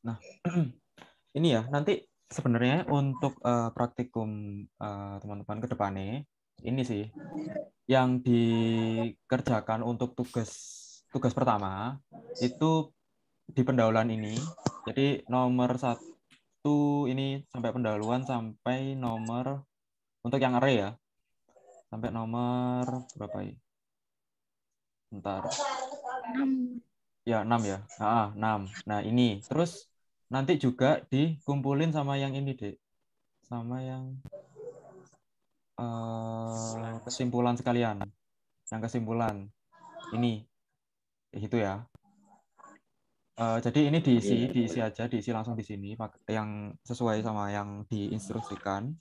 Nah, ini ya, nanti sebenarnya untuk praktikum teman-teman ke depannya, ini sih yang dikerjakan untuk tugas pertama itu di pendahuluan ini. Jadi nomor 1 ini sampai pendahuluan sampai nomor untuk yang array ya. Sampai nomor berapa ya? Bentar. 6. Ya, 6 ya. 6. Nah, ini. Terus nanti juga dikumpulin sama yang ini, Dek. Sama yang kesimpulan sekalian. Yang kesimpulan. Ini. Gitu ya. Jadi ini diisi aja, diisi langsung di sini, yang sesuai sama yang diinstruksikan.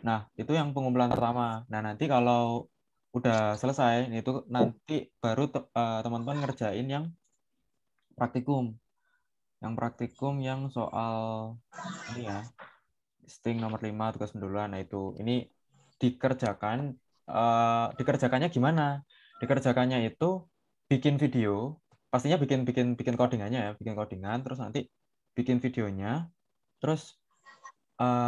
Nah, itu yang pengumpulan pertama. Nah, nanti kalau udah selesai, itu nanti baru teman-teman ngerjain yang praktikum. Yang praktikum yang soal ini ya, sting nomor 5 tugas pendahuluan. Nah, ini dikerjakannya gimana? Dikerjakannya itu bikin video, pastinya bikin bikin bikin codingannya ya, bikin codingan, terus nanti bikin videonya, terus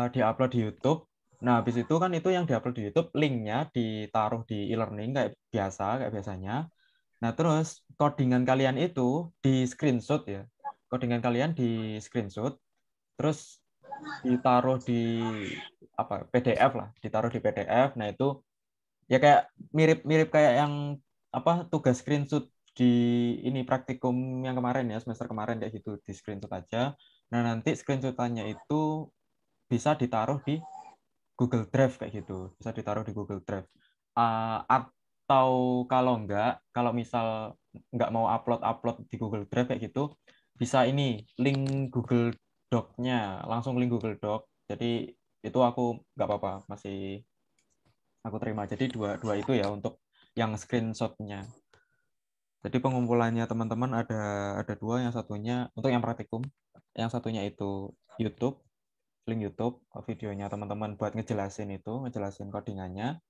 diupload di YouTube. Nah, habis itu kan itu yang diupload di YouTube, linknya ditaruh di e-learning kayak biasanya. Nah, terus codingan kalian itu di screenshot ya. Codingan kalian di screenshot, terus ditaruh di PDF lah, ditaruh di PDF. Nah, itu ya kayak mirip-mirip kayak yang tugas screenshot di ini praktikum yang kemarin ya, semester kemarin kayak gitu, di screenshot aja. Nah, nanti screenshotannya itu bisa ditaruh di Google Drive kayak gitu, bisa ditaruh di Google Drive. Atau kalau misal nggak mau upload di Google Drive kayak gitu, bisa ini link Google Doc-nya, langsung link Google Doc. Jadi itu aku nggak apa-apa, masih aku terima. Jadi dua itu ya untuk yang screenshot-nya. Jadi pengumpulannya teman-teman ada dua, yang satunya untuk yang praktikum, yang satunya itu YouTube, link YouTube videonya teman-teman buat ngejelasin codingannya,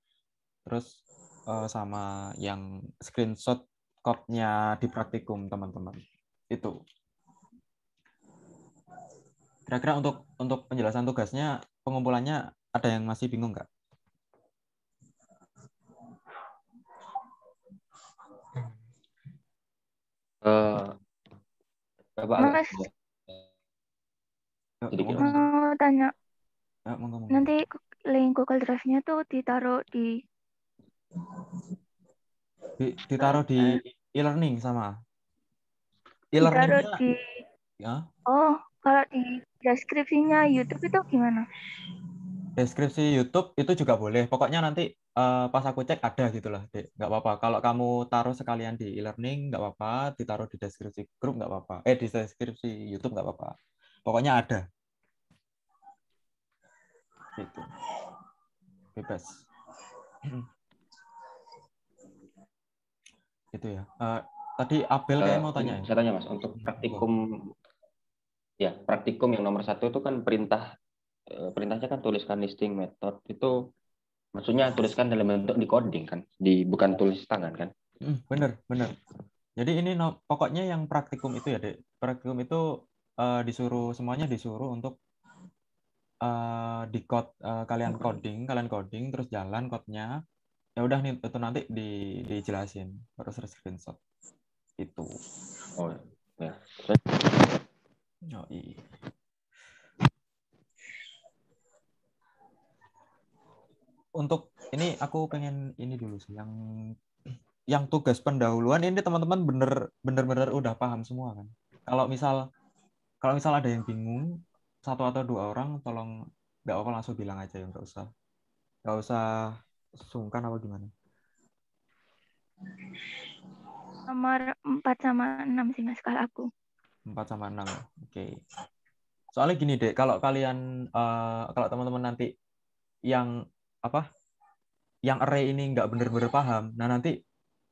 terus sama yang screenshot code-nya di praktikum teman-teman. Itu. Kira-kira untuk penjelasan tugasnya, pengumpulannya ada yang masih bingung nggak? Coba agak Mas, Ya, sedikit, Mas. mau tanya, monggo. nanti link Google Drive-nya tuh ditaruh di Ditaruh di e-learning sama ditaruh e-learningnya di ya. oh, kalau di deskripsinya YouTube itu gimana? Deskripsi YouTube itu juga boleh. Pokoknya nanti pas aku cek ada gitu lah, Dek. Nggak apa-apa. Kalau kamu taruh sekalian di e-learning, nggak apa-apa. Ditaruh di deskripsi grup, nggak apa-apa. Di deskripsi YouTube, nggak apa-apa. Pokoknya ada. Gitu. Bebas. Gitu ya. Tadi Abel kayak mau tanya ya? Saya tanya, Mas, untuk praktikum yang nomor 1 itu kan perintahnya kan tuliskan listing method itu, maksudnya tuliskan dalam bentuk di coding kan, bukan tulis tangan kan? Bener, bener. Jadi ini pokoknya yang praktikum itu ya, Dek. Praktikum itu semuanya disuruh untuk di code, kalian coding terus jalan code-nya. Ya udah nih, itu nanti dijelasin, terus screenshot itu. Oh ya. Oh, iya. Untuk ini aku pengen ini dulu sih, yang tugas pendahuluan ini teman-teman bener-bener udah paham semua kan? Kalau misal ada yang bingung, satu atau dua orang, tolong nggak apa langsung bilang aja ya, nggak usah sungkan apa gimana. Nomor 4 sama 6 sih Mas kalau aku. 4 sama 6 ya. Oke. Soalnya gini deh, kalau teman-teman nanti yang apa? Yang array ini nggak bener-bener paham, nah nanti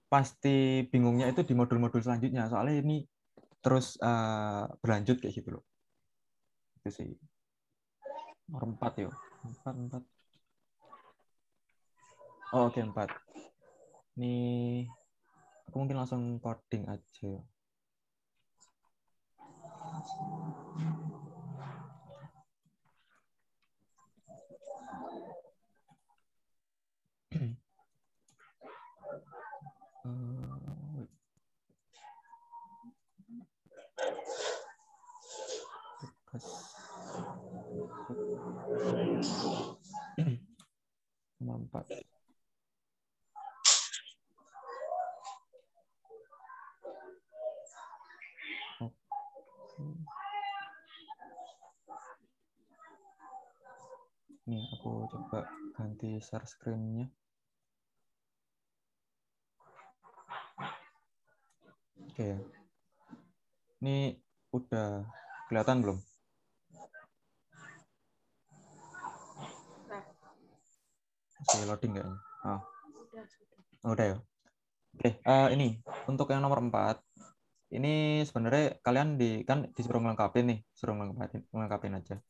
pasti bingungnya itu di modul-modul selanjutnya. Soalnya ini terus berlanjut kayak gitu loh. Itu sih. Nomor 4 ya. 4. Oh, oke, 4. Ini aku mungkin langsung coding aja. Empat. Nih, aku coba ganti share screen-nya. Oke. Ini udah kelihatan belum? Masih loading nggak ini? Oh. Udah ya. Oke, ini untuk yang nomor 4. Ini sebenarnya kalian kan disuruh melengkapi nih, suruh melengkapin aja.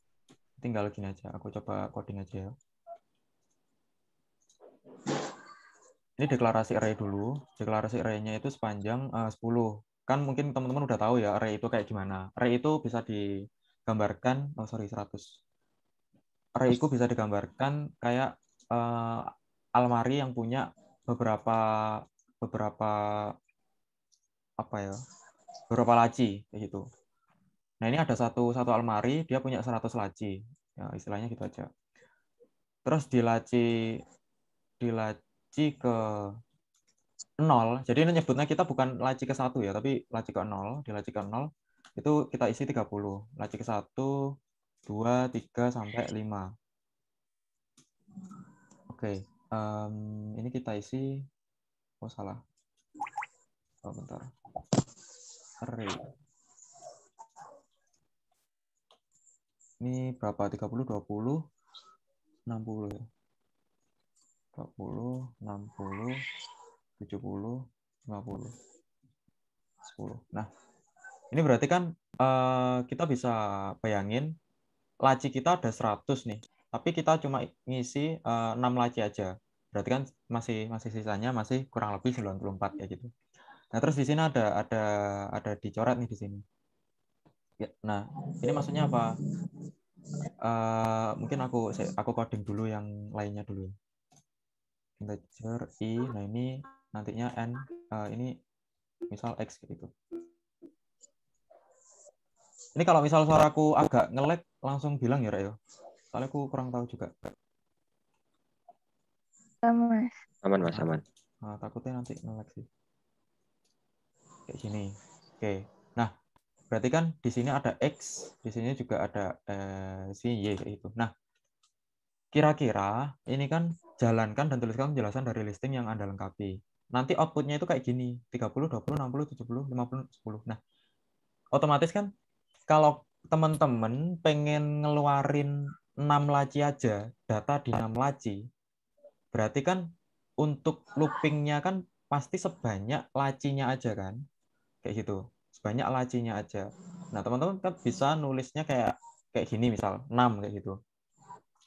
Tinggal gini aja, aku coba coding aja ya. Ini deklarasi array dulu. Deklarasi array-nya itu sepanjang 10. Kan mungkin teman-teman udah tahu ya array itu kayak gimana. Array itu bisa digambarkan, 100. Array itu bisa digambarkan kayak almari yang punya beberapa apa ya? Beberapa laci kayak gitu. Nah, ini ada satu almari, dia punya 100 laci. Ya, istilahnya gitu aja. Terus di laci ke 0. Jadi ini nyebutnya kita bukan laci ke 1 ya, tapi laci ke 0. Di laci ke 0 itu kita isi 30. Laci ke 1, 2, 3 sampai 5. Oke. Ini kita isi, oh salah. Oh, bentar. Array. Ini berapa? 30, 20, 60 ya. 20, 60, 70, 50, 10. Nah, ini berarti kan kita bisa bayangin laci kita ada 100 nih. Tapi kita cuma ngisi 6 laci aja. Berarti kan masih sisanya masih kurang lebih 94 kayak gitu. Nah, terus di sini ada dicoret nih di sini. Ya, nah, ini maksudnya apa? Mungkin aku coding dulu yang lainnya dulu. Integer i, nah ini nantinya n, ini misal x gitu. Ini kalau misal suaraku agak nge-lag langsung bilang ya, Rayo. Soalnya aku kurang tahu juga. Mas. Aman, Mas, aman. Nah, takutnya nanti nge-lag sih. Kayak gini. Oke. Nah, berarti kan di sini ada x, di sini juga ada si y kayak gitu. Nah, kira-kira ini kan jalankan dan tuliskan penjelasan dari listing yang Anda lengkapi. Nanti outputnya itu kayak gini, 30, 20, 60, 70, 50, 10. Nah, otomatis kan kalau teman-teman pengen ngeluarin 6 laci aja, data di 6 laci, berarti kan untuk loopingnya kan pasti sebanyak lacinya aja kan, kayak gitu, sebanyak lacinya aja. Nah, teman-teman kan bisa nulisnya kayak gini misal 6 kayak gitu.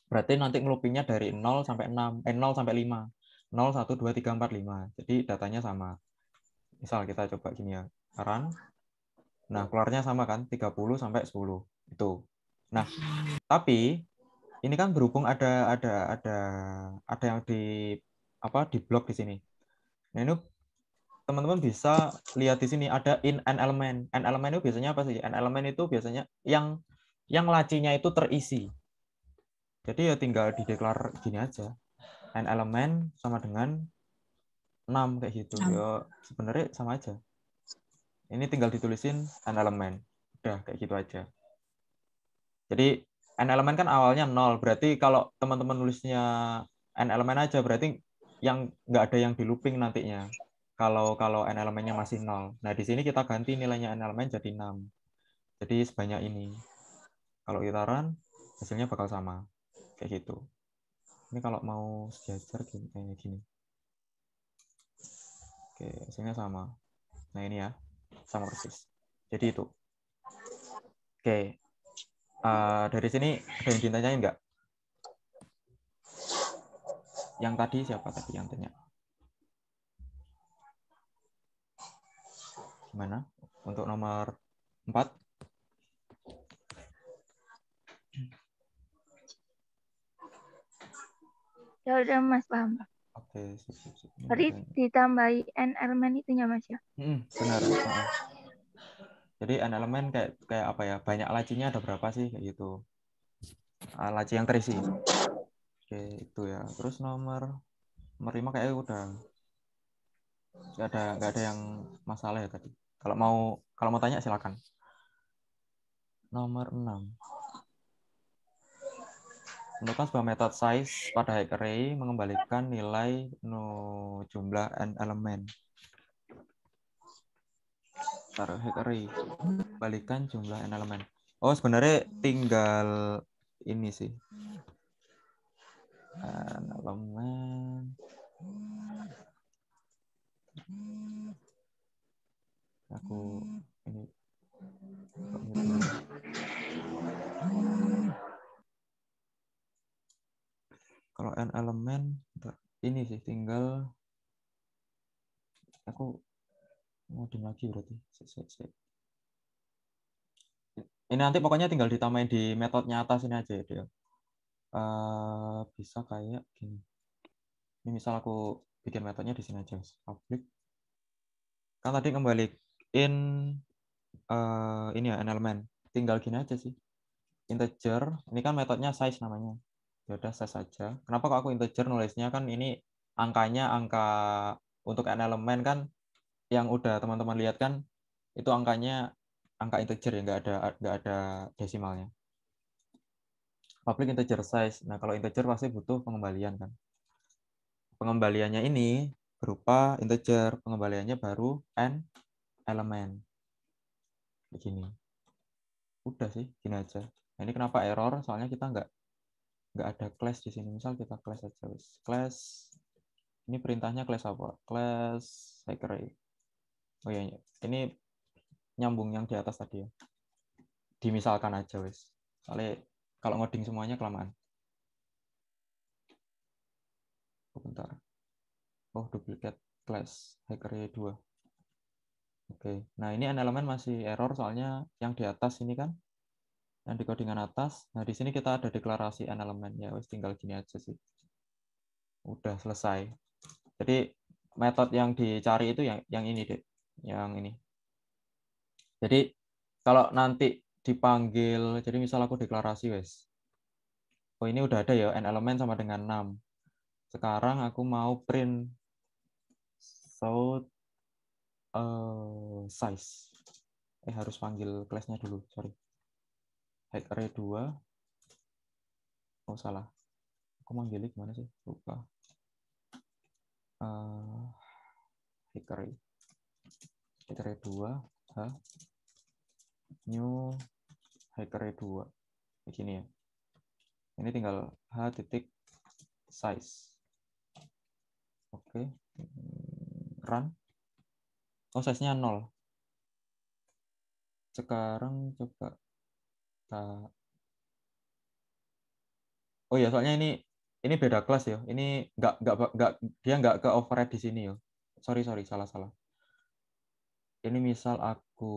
Berarti nanti ngeloopingnya dari 0 sampai 6, 0 sampai 5. 0, 1, 2, 3, 4, 5. Jadi datanya sama. Misal kita coba gini ya, run. Nah, keluarnya sama kan, 30 sampai 10. Itu. Nah, tapi ini kan berhubung ada yang di blok di sini. Nah, ini teman-teman bisa lihat di sini ada in an element. An element itu biasanya apa sih? An element itu biasanya yang lacinya itu terisi. Jadi ya tinggal dideklar gini aja. An element sama dengan 6 kayak gitu. Ya sebenarnya sama aja. Ini tinggal ditulisin an element. Udah kayak gitu aja. Jadi an element kan awalnya 0. Berarti kalau teman-teman nulisnya an element aja berarti yang nggak ada yang di looping nantinya. Kalau an elemennya masih 0. Nah, di sini kita ganti nilainya an elemen jadi 6. Jadi sebanyak ini. Kalau kita run, hasilnya bakal sama. Kayak gitu. Ini kalau mau sejajar kayak gini. Oke, hasilnya sama. Nah, ini ya. Sama persis. Jadi itu. Oke. Dari sini ada yang ditanyain nggak? Yang tadi siapa tadi yang tanya? Gimana? Untuk nomor 4? Ya udah Mas paham. Oke, sip, sip, sip. Ini Berarti ada- ditambahi n elemen itunya Mas ya. benar. Heeh. Jadi n elemen kayak kayak apa ya? Banyak lacinya ada berapa sih kayak gitu. Laci yang terisi. Oke, itu ya. Terus nomor 5 kayaknya udah nggak ada yang masalah ya tadi. Kalau mau tanya silakan. Nomor 6. Menentukan sebuah metode size pada hack array mengembalikan nilai jumlah n elemen. Taruh hack array, balikan jumlah n elemen. Oh, sebenarnya tinggal ini sih. N elemen. Aku ini dulu. Kalau n elemen ini sih tinggal aku ngoding lagi berarti. Ini nanti pokoknya tinggal ditambahin di metodenya atas ini aja ya dia. Bisa kayak gini. Ini misal aku bikin metodenya di sini aja. Public. Kan tadi kembaliin ini ya n elemen. Tinggal gini aja sih. Integer. Ini kan metodenya size namanya. Ya udah size saja. Kenapa kok aku integer nulisnya kan ini angkanya angka untuk n elemen kan yang udah teman-teman lihat kan itu angkanya angka integer ya nggak ada desimalnya. Public integer size. Nah, kalau integer pasti butuh pengembalian kan. Pengembaliannya ini berupa integer, pengembaliannya baru n elemen. Begini. Udah sih, gini aja. Nah, ini kenapa error? Soalnya kita nggak ada class di sini. Misal kita class aja. Class ini perintahnya class apa? Class hack array. Oh iya, ini nyambung yang di atas tadi ya. Dimisalkan aja wes. Soalnya kalau ngoding semuanya kelamaan. Bentar. Oh, duplicate class hack array 2. Oke. Nah, ini n elemen masih error soalnya yang di atas ini kan yang di codingan atas. Nah, di sini kita ada deklarasi n elemen ya, wes tinggal gini aja sih. Udah selesai. Jadi metode yang dicari itu yang ini, Dek. Yang ini. Jadi kalau nanti dipanggil, jadi misal aku deklarasi wes. Oh, ini udah ada ya n elemen sama dengan 6. Sekarang aku mau print so size. Harus panggil class-nya dulu, sorry. Hack array 2. Oh, salah. Aku manggilnya gimana sih? Lupa. Hack array 2 new hack array 2 begini ya. Ini tinggal h titik size. Oke. Run. Oh, size-nya 0. Sekarang coba oh ya, soalnya ini beda kelas ya. Ini dia nggak ke override di sini ya. Sorry, salah. Ini misal aku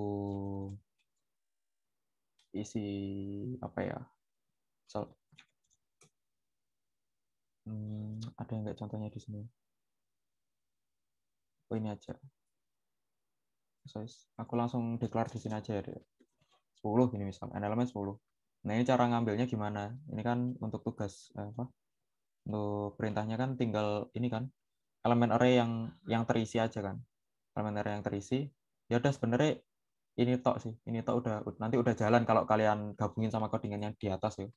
isi apa ya? Misal ada nggak contohnya di sini? Oh, ini aja. Size. Aku langsung declare di sini aja ya. 10 gini misal. N elemen 10. Nah, ini cara ngambilnya gimana? Ini kan untuk tugas apa? Untuk perintahnya kan tinggal ini kan elemen array yang terisi aja kan. Elemen array yang terisi. Ya udah sebenarnya ini tok sih. Ini tok nanti udah jalan kalau kalian gabungin sama codingan yang di atas ya.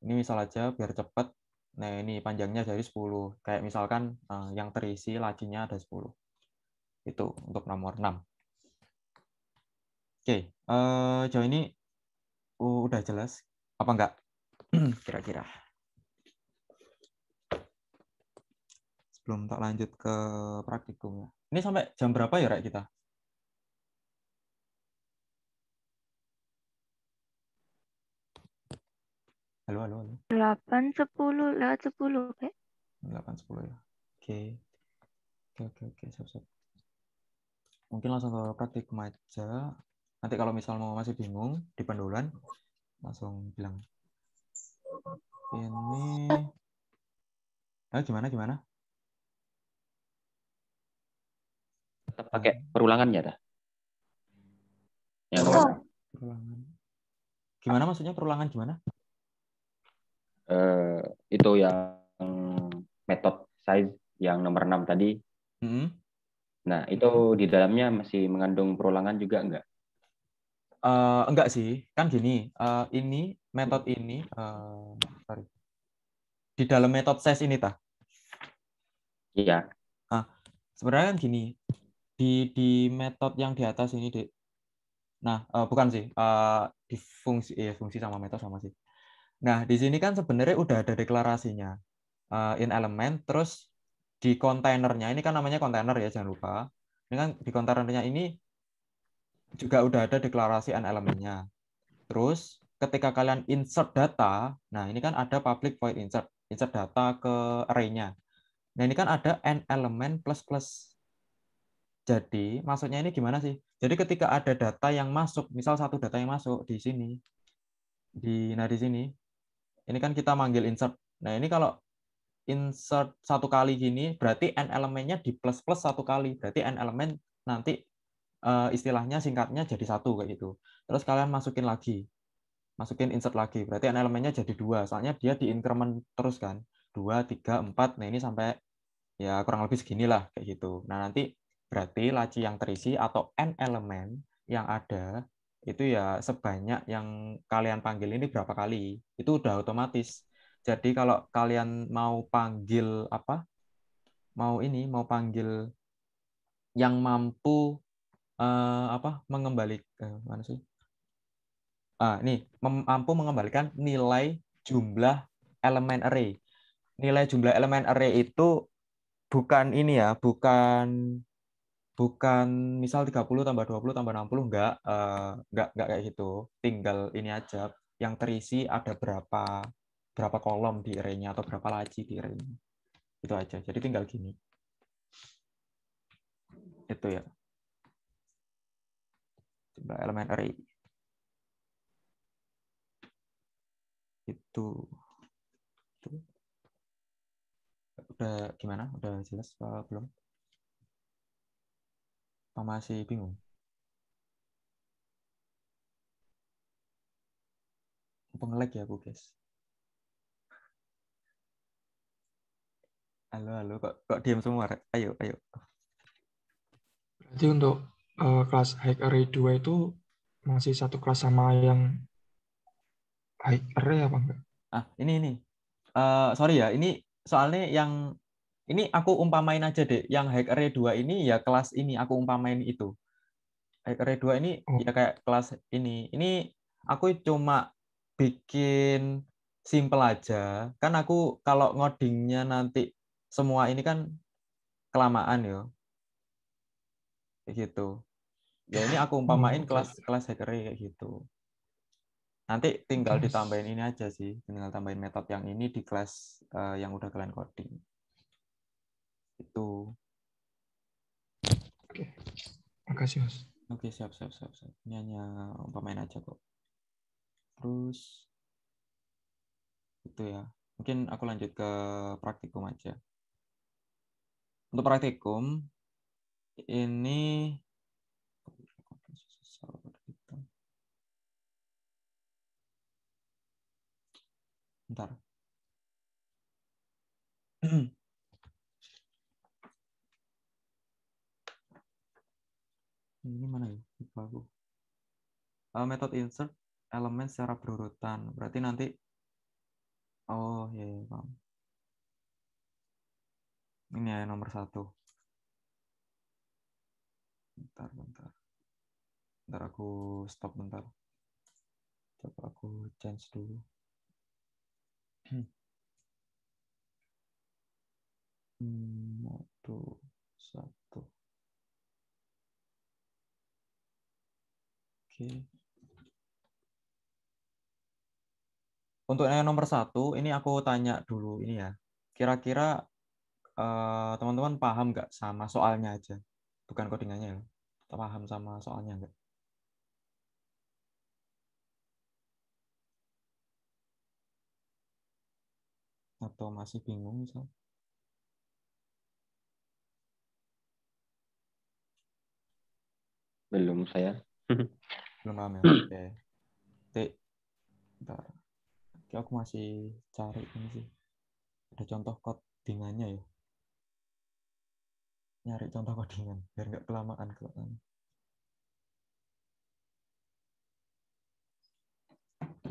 Ini misal aja biar cepat. Nah, ini panjangnya dari 10. Kayak misalkan yang terisi lacinya ada 10. Itu untuk nomor 6. Oke, jauh ini udah jelas apa enggak? Kira-kira. Sebelum tak lanjut ke praktikum ya. Ini sampai jam berapa ya, Rek, kita? Halo. 8:10 lewat 10, Pak. 8:10 ya. Oke, siap. Mungkin langsung ke praktikum aja. Nanti kalau misal mau masih bingung di pendolan, langsung bilang. Ini Gimana gimana? Tetap pakai perulangannya dah. Yang nomor Oh, Perulangan. Gimana maksudnya perulangan gimana? itu yang metode size yang nomor 6 tadi. Mm-mm. Nah, itu di dalamnya masih mengandung perulangan juga enggak? Enggak sih, kan gini. Ini metode ini, sorry. Di dalam metode size ini tah. Iya. Nah, sebenarnya kan gini. Di metode yang di atas ini, Dek. Nah, bukan sih. Di fungsi sama metode sama sih. Nah, di sini kan sebenarnya udah ada deklarasinya. In element, terus di kontainernya ini kan namanya kontainer ya, jangan lupa. Ini kan di kontainernya ini juga udah ada deklarasi n elemennya. Terus ketika kalian insert data, nah ini kan ada public void insert data ke array-nya. Nah ini kan ada n element plus plus. Jadi maksudnya ini gimana sih? Jadi ketika ada data yang masuk, misal satu data yang masuk di sini, di sini, ini kan kita manggil insert. Nah ini kalau insert satu kali gini, berarti n elemennya di plus plus satu kali. Berarti n elemen nanti istilahnya singkatnya jadi satu kayak gitu. Terus kalian masukin insert lagi. Berarti n elemennya jadi dua. Soalnya dia di increment terus kan. 2, 3, 4. Nah ini sampai ya kurang lebih seginilah kayak gitu. Nah nanti berarti laci yang terisi atau n elemen yang ada itu ya sebanyak yang kalian panggil ini berapa kali. Itu udah otomatis. Jadi kalau kalian mau panggil apa? Mau panggil yang mampu mengembalikan mana sih? Ini mampu mengembalikan nilai jumlah elemen array. Nilai jumlah elemen array itu bukan ini ya, bukan bukan misal 30 tambah 20 tambah 60 enggak kayak gitu. Tinggal ini aja yang terisi ada berapa kolom di array-nya atau berapa laci di array-nya. Itu aja. Jadi tinggal gini. Itu ya. Jumlah elemen array. Itu. Udah gimana? Udah jelas apa belum? Apa masih bingung? Apa nge-lag ya, Bu, guys? Halo, kok diam semua? Ayo, ayo. Berarti untuk kelas high array 2 itu masih satu kelas sama yang high array apa enggak? Ini. Sorry ya, ini soalnya yang ini aku umpamain aja deh. Yang high array 2 ini ya kelas ini aku umpamain itu. High array 2 ini Oh, ya kayak kelas ini. Ini aku cuma bikin simple aja. Kan aku kalau ngodingnya nanti semua ini kan kelamaan ya. Kayak gitu. Ya ini aku umpamain oke. kelas high array kayak gitu. Nanti tinggal Oke, Mas. ditambahin ini aja sih, tinggal tambahin metode yang ini di kelas yang udah kalian coding. Itu. Oke. Makasih, Mas. Oke, siap. Ini hanya umpamain aja kok. Terus itu ya. Mungkin aku lanjut ke praktikum aja. Untuk praktikum ini bentar. Ini mana ya? Lupa aku. Metode insert elemen secara berurutan. Berarti nanti ya, paham. Ini ya nomor 1. Bentar. Bentar aku stop bentar. Coba aku change dulu. Mode 1. Oke. Untuk yang nomor 1, ini aku tanya dulu ini ya. Kira-kira teman-teman paham nggak sama soalnya aja? Bukan codingannya ya. Paham sama soalnya nggak? Atau masih bingung misal? Belum saya. Belum paham ya? Oke. Bentar. Oke, aku masih cari ini sih. Ada contoh codingannya ya. Nyari contoh codingan biar nggak kelamaan.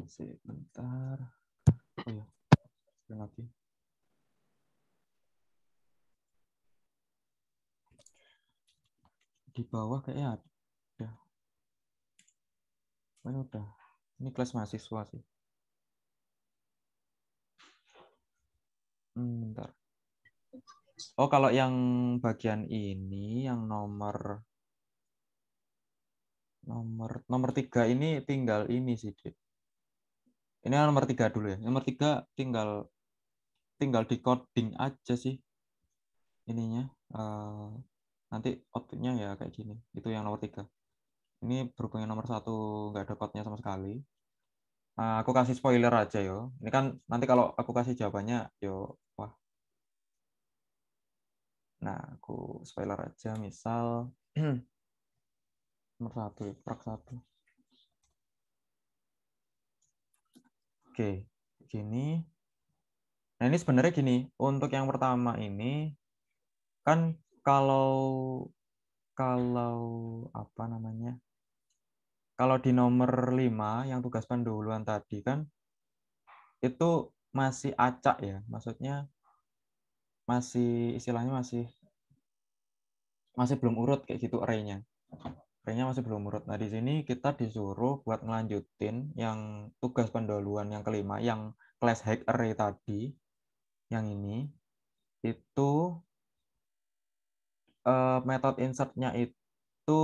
Sebentar. Oh ya, sekali lagi. Di bawah kayaknya ada. Oh, ini udah. Ini kelas mahasiswa sih. Bentar. Oh, kalau yang bagian ini, yang nomor 3 ini tinggal ini sih, Dek. Ini nomor 3 dulu ya. Nomor 3 tinggal di coding aja sih ininya. Nanti outputnya ya kayak gini. Itu yang nomor 3. Ini berhubung yang nomor 1 nggak ada code-nya sama sekali. Aku kasih spoiler aja yo. Ini kan nanti kalau aku kasih jawabannya yo, wah. Nah, aku spoiler aja. Misal nomor 1 ya, prak 1. Oke, gini. Nah, ini sebenarnya gini. Untuk yang pertama ini kan kalau apa namanya? Kalau di nomor 5 yang tugas pendahuluan tadi kan itu masih acak ya. Maksudnya masih istilahnya masih belum urut kayak gitu array-nya. Array-nya masih belum urut. Nah, di sini kita disuruh buat ngelanjutin yang tugas pendahuluan yang kelima yang class hack array tadi. Yang ini itu metode insert-nya itu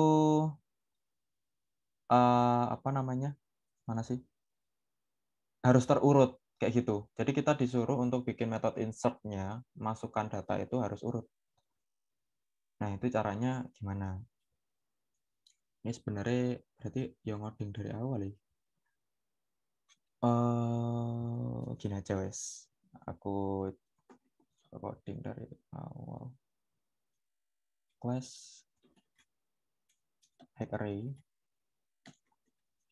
apa namanya? Mana sih? Harus terurut kayak gitu. Jadi kita disuruh untuk bikin metode insert-nya, masukkan data itu harus urut. Nah, itu caranya gimana? Ini sebenarnya berarti yang ngoding dari awal ya. Gini aja wes. Aku coding dari awal. Class hack array.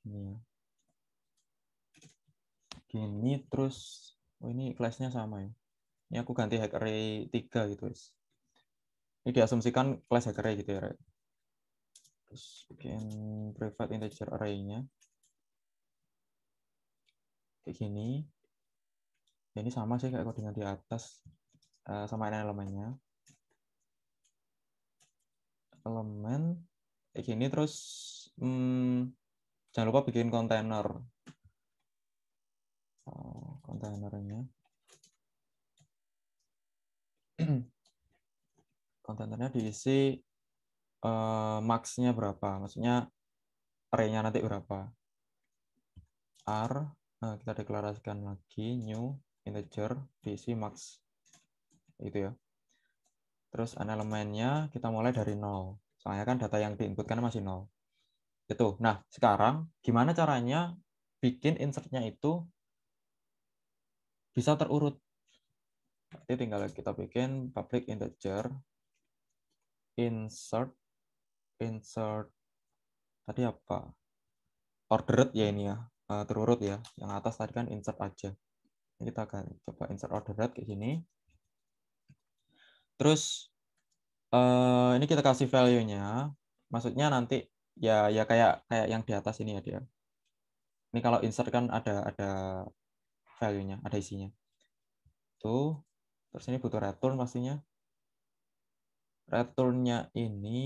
Ini ya. Gini terus ini kelasnya sama ya. Ini aku ganti hack array 3 gitu wes. Ini diasumsikan class hack array gitu ya. Terus bikin private integer array-nya. Kayak gini. Ini sama sih kayak codingan di atas. Sama elemennya. Elemen kayak gini terus jangan lupa bikin kontainer. Kontainernya. Kontainernya diisi max-nya berapa? Maksudnya array-nya nanti berapa? R, kita deklarasikan lagi new integer diisi max. Itu ya. Terus elemennya kita mulai dari 0. Soalnya kan data yang diinputkan masih 0. Itu. Nah, sekarang gimana caranya bikin insert-nya itu bisa terurut? Jadi tinggal kita bikin public integer insert tadi apa? Ordered ya ini ya. Terurut ya. Yang atas tadi kan insert aja. Ini kita akan coba insert ordered kayak gini. Terus ini kita kasih value-nya. Maksudnya nanti ya kayak yang di atas ini ya dia. Ini kalau insert kan ada value-nya, ada isinya. Tuh. Terus ini butuh return pastinya. Return-nya ini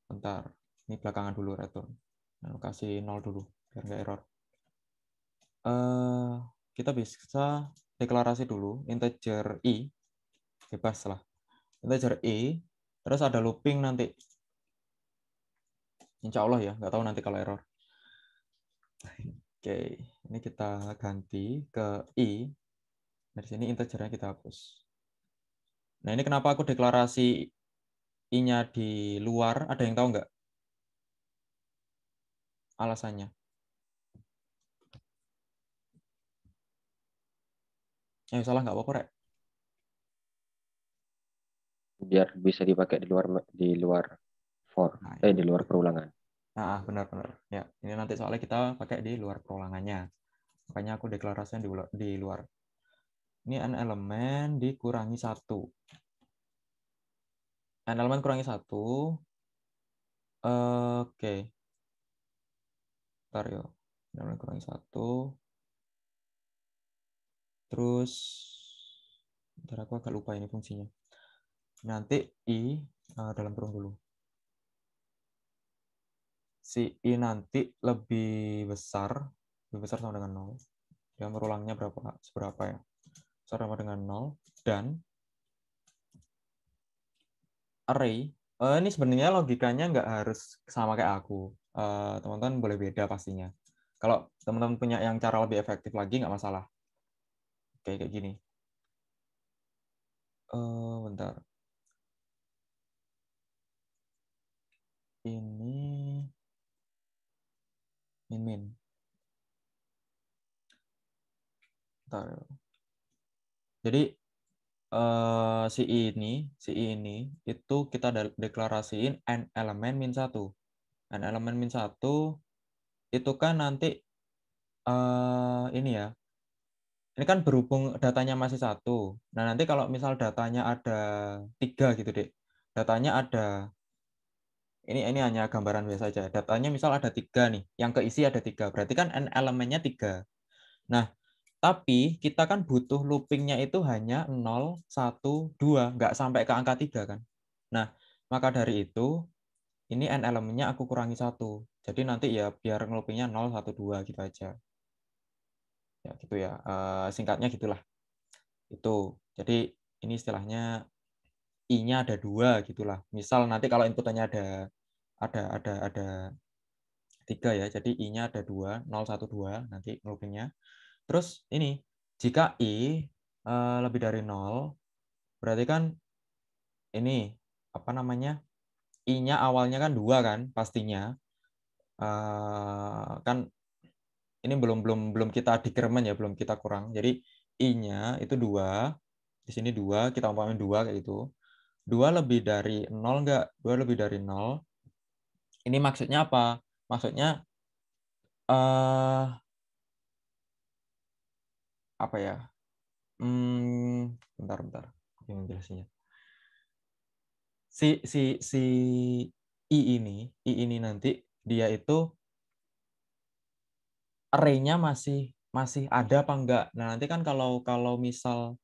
bentar. Ini belakangan dulu return. Nah, kasih 0 dulu biar nggak error. Kita bisa deklarasi dulu integer i, bebas lah. Integer i, terus ada looping nanti. Insya Allah ya, nggak tahu nanti kalau error. Oke, ini kita ganti ke i. Dari sini integernya kita hapus. Nah, ini kenapa aku deklarasi i-nya di luar? Ada yang tahu nggak alasannya? Salah nggak apa-apa, Rek. Biar bisa dipakai di luar for. Nah, Di luar perulangan. nah, benar-benar. Ya, ini nanti soalnya kita pakai di luar perulangannya. Makanya aku deklarasinya di luar. Ini n elemen dikurangi 1. N elemen kurangi 1. Oke. Bentar ya. N elemen kurangi 1. Terus, bentar aku agak lupa ini fungsinya. Nanti I dalam kurung dulu. Si I nanti lebih besar sama dengan 0. Dia merulangnya seberapa ya? Sama dengan 0. Dan array, ini sebenarnya logikanya nggak harus sama kayak aku. Teman-teman boleh beda pastinya. Kalau teman-teman punya yang cara lebih efektif lagi, nggak masalah. Oke, kayak gini. Bentar. Ini min. Bentar. Jadi si I ini itu kita deklarasiin n elemen min 1. N elemen min 1 itu kan nanti ini ya. Ini kan berhubung datanya masih 1. Nah, nanti kalau misal datanya ada 3 gitu, Dek. Datanya ada ini hanya gambaran biasa aja. Datanya misal ada 3 nih, yang keisi ada 3. Berarti kan n elemennya 3. Nah, tapi kita kan butuh loopingnya itu hanya 0, 1, 2, nggak sampai ke angka 3 kan. Nah, maka dari itu, ini n elemennya aku kurangi 1. Jadi nanti ya biar loopingnya 0, 1, 2 gitu aja. Ya gitu ya, singkatnya gitulah. Itu. Jadi ini istilahnya I-nya ada 2 gitulah. Misal nanti kalau inputannya ada 3 ya. Jadi I-nya ada 2, 0, 1, 2 nanti loopingnya. Terus ini, jika I lebih dari 0, berarti kan ini, apa namanya, I-nya awalnya kan 2 kan, pastinya. Kan ini belum kita decrement ya, belum kita kurang. Jadi I-nya itu 2, di sini 2, kita umpamin 2 kayak gitu. 2 lebih dari 0 enggak? 2 lebih dari 0. Ini maksudnya apa? Maksudnya apa ya? Bentar. Gimana jelasinnya? Si I ini nanti dia itu array-nya masih ada apa enggak? Nah, nanti kan kalau misal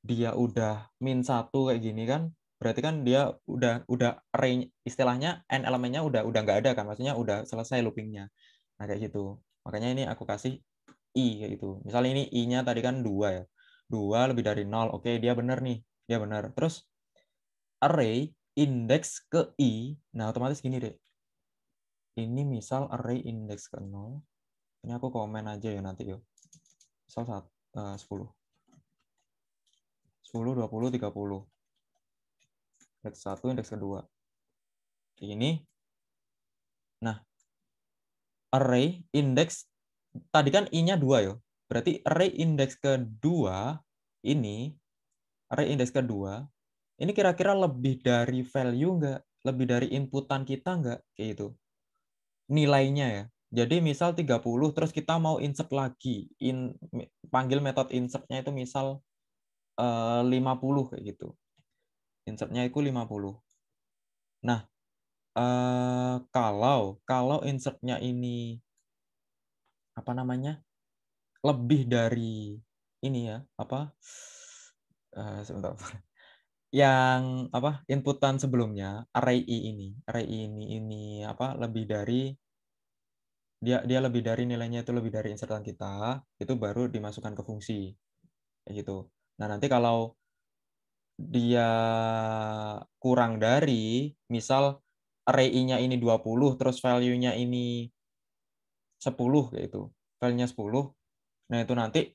dia udah min 1 kayak gini kan, berarti kan dia udah array, istilahnya n elemennya udah nggak ada kan, maksudnya udah selesai loopingnya. Nah, kayak gitu. Makanya ini aku kasih I kayak gitu. Misalnya ini I-nya tadi kan 2 ya. 2 lebih dari 0. Oke, dia benar nih. Dia benar. Terus array indeks ke I. Nah, otomatis gini deh. Ini misal array indeks ke 0. Ini aku komen aja ya nanti yuk. Misal 10. 10, 20, 30. Indeks 1, indeks kedua. Ini. Nah, array indeks, tadi kan I-nya 2 ya. Berarti array indeks kedua ini, array indeks kedua, ini kira-kira lebih dari value nggak? Lebih dari inputan kita nggak? Kayak gitu. Nilainya ya. Jadi misal 30, terus kita mau insert lagi. Panggil metode insertnya itu misal 50 kayak gitu. Insertnya itu 50. Nah, kalau insertnya ini apa namanya? Lebih dari ini ya, apa? Sebentar. Yang apa? Inputan sebelumnya, array I ini apa? Lebih dari dia lebih dari nilainya itu lebih dari insertan kita, itu baru dimasukkan ke fungsi. Kayak gitu. Nah, nanti kalau dia kurang dari, misal array I-nya ini 20, terus value-nya ini 10 kayak itu. Value-nya 10. Nah, itu nanti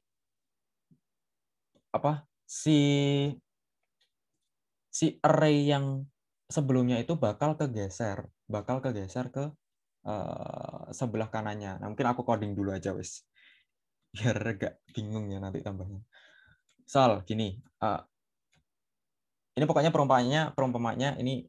apa? Si array yang sebelumnya itu bakal kegeser ke sebelah kanannya. Nah, mungkin aku coding dulu aja wes. Biar agak bingung ya nanti tambahnya. Misal gini, ini pokoknya perumpamaannya ini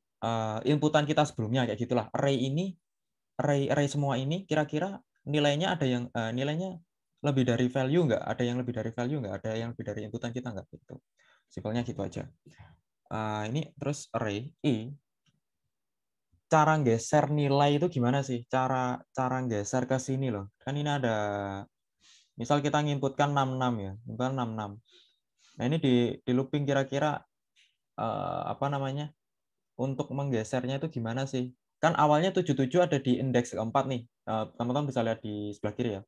inputan kita sebelumnya kayak gitulah. Array semua ini kira-kira nilainya ada yang nilainya lebih dari value nggak? Ada yang lebih dari value nggak? Ada yang lebih dari inputan kita nggak? Gitu. Simpelnya gitu aja. Ini terus array i. Cara geser nilai itu gimana sih? Cara geser ke sini loh. Kan ini ada, misal kita nginputkan 66 ya, inputkan 66. Nah ini di looping kira-kira apa namanya? Untuk menggesernya itu gimana sih? Kan awalnya 77 ada di indeks keempat nih. Teman-teman bisa lihat di sebelah kiri ya.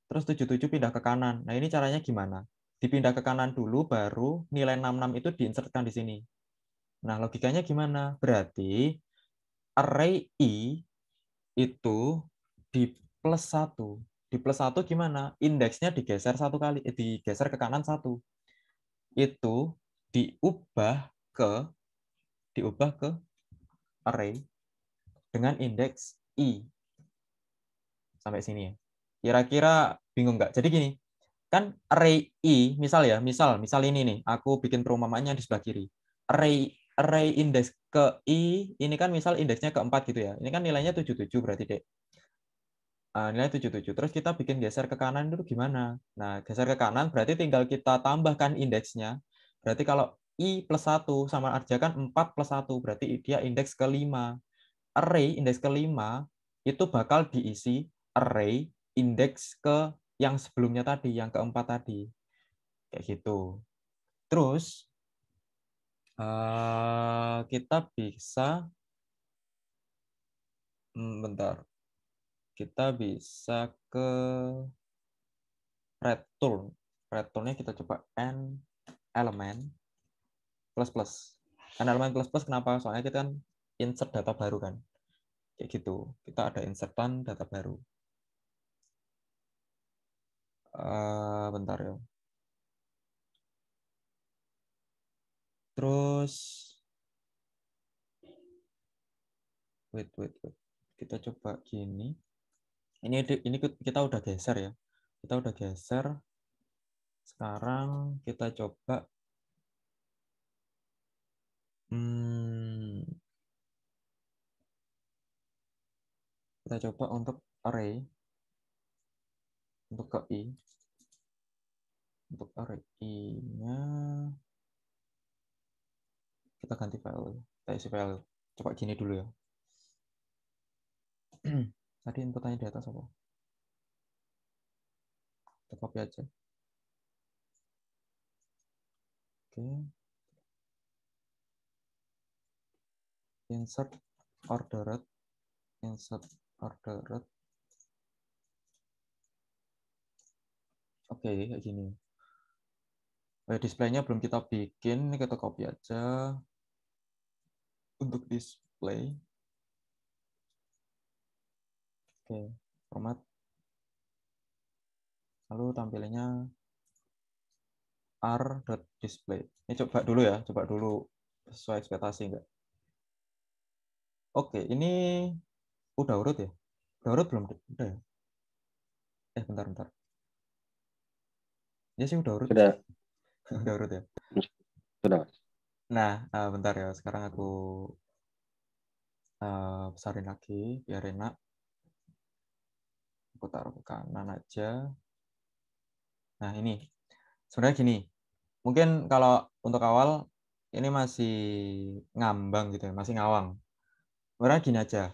Terus 77 pindah ke kanan. Nah ini caranya gimana? Dipindah ke kanan dulu, baru nilai 66 itu diinsertkan di sini. Nah logikanya gimana? Berarti array i itu di plus 1. Di plus 1 gimana? Indeksnya digeser satu kali, digeser ke kanan 1. Itu diubah ke array dengan indeks i. Sampai sini ya. Kira-kira bingung nggak? Jadi gini, kan array i, misal ini nih, aku bikin perumpamannya di sebelah kiri. Array indeks ke i, ini kan misal indeksnya keempat gitu ya. Ini kan nilainya 77 berarti, Dek. Nilai 77. Terus kita bikin geser ke kanan itu gimana? Nah, geser ke kanan berarti tinggal kita tambahkan indeksnya. Berarti kalau i plus 1 sama aja kan 4 plus 1. Berarti dia indeks ke-5. Array indeks ke-5 itu bakal diisi array indeks ke yang sebelumnya tadi, yang keempat tadi. Kayak gitu. Terus, kita bisa, bentar. Kita bisa ke red tool. Red tool-nya kita coba n element plus plus. N element plus plus kenapa? Soalnya kita kan insert data baru kan. Kayak gitu. Kita ada insertan data baru. Bentar ya. Terus, wait. Kita coba gini. Ini kita udah geser ya. Kita udah geser. Sekarang kita coba untuk array, untuk ke i. Untuk array i-nya kita ganti file. Kita isi file. Coba gini dulu ya. Tadi inputannya di atas apa? Kita copy aja. Oke. Insert ordered. Oke, kayak gini. Display-nya belum kita bikin, ini kita copy aja. Untuk display. Oke, format. Lalu tampilannya r.display. Ini coba dulu sesuai ekspektasi enggak. Oke, ini udah urut ya? Udah urut belum? Udah ya? Bentar. Ya sih udah urut. Sudah. Udah urut ya? Sudah. Nah, bentar ya. Sekarang aku besarin lagi biar enak. Aku taruh ke kanan aja. Nah, ini. Sebenarnya gini. Mungkin kalau untuk awal ini masih ngambang gitu ya, masih ngawang. Sebenarnya gini aja.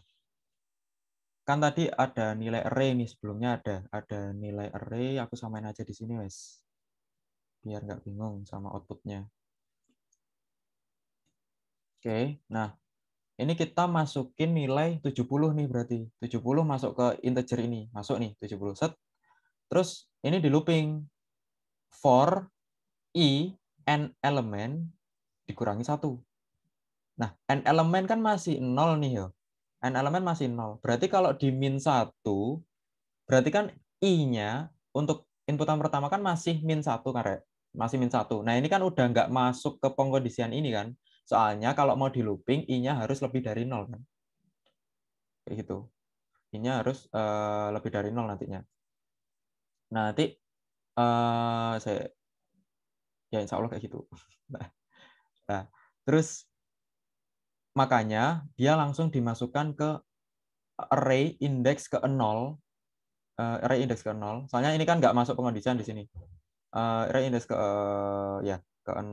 Kan tadi ada nilai array nih, sebelumnya ada nilai array, aku samain aja di sini wes. Biar nggak bingung sama outputnya. Oke, nah ini kita masukin nilai 70 nih berarti. 70 masuk ke integer ini. Masuk nih 70 set. Terus ini di looping. For i n element dikurangi 1. Nah, n element kan masih 0 nih ya. N element masih 0. Berarti kalau di min 1, berarti kan i-nya untuk inputan pertama kan masih min 1 kan, masih min 1. Nah, ini kan udah nggak masuk ke pengkondisian ini kan. Soalnya kalau mau di looping, i-nya harus lebih dari 0 kan. Kayak gitu. I-nya harus lebih dari 0 nantinya. Nah, nanti ya insya Allah kayak gitu. Nah, terus makanya dia langsung dimasukkan ke array indeks ke 0. Array indeks ke 0. Soalnya ini kan nggak masuk pengondisian di sini. Array indeks ke ya ke 0.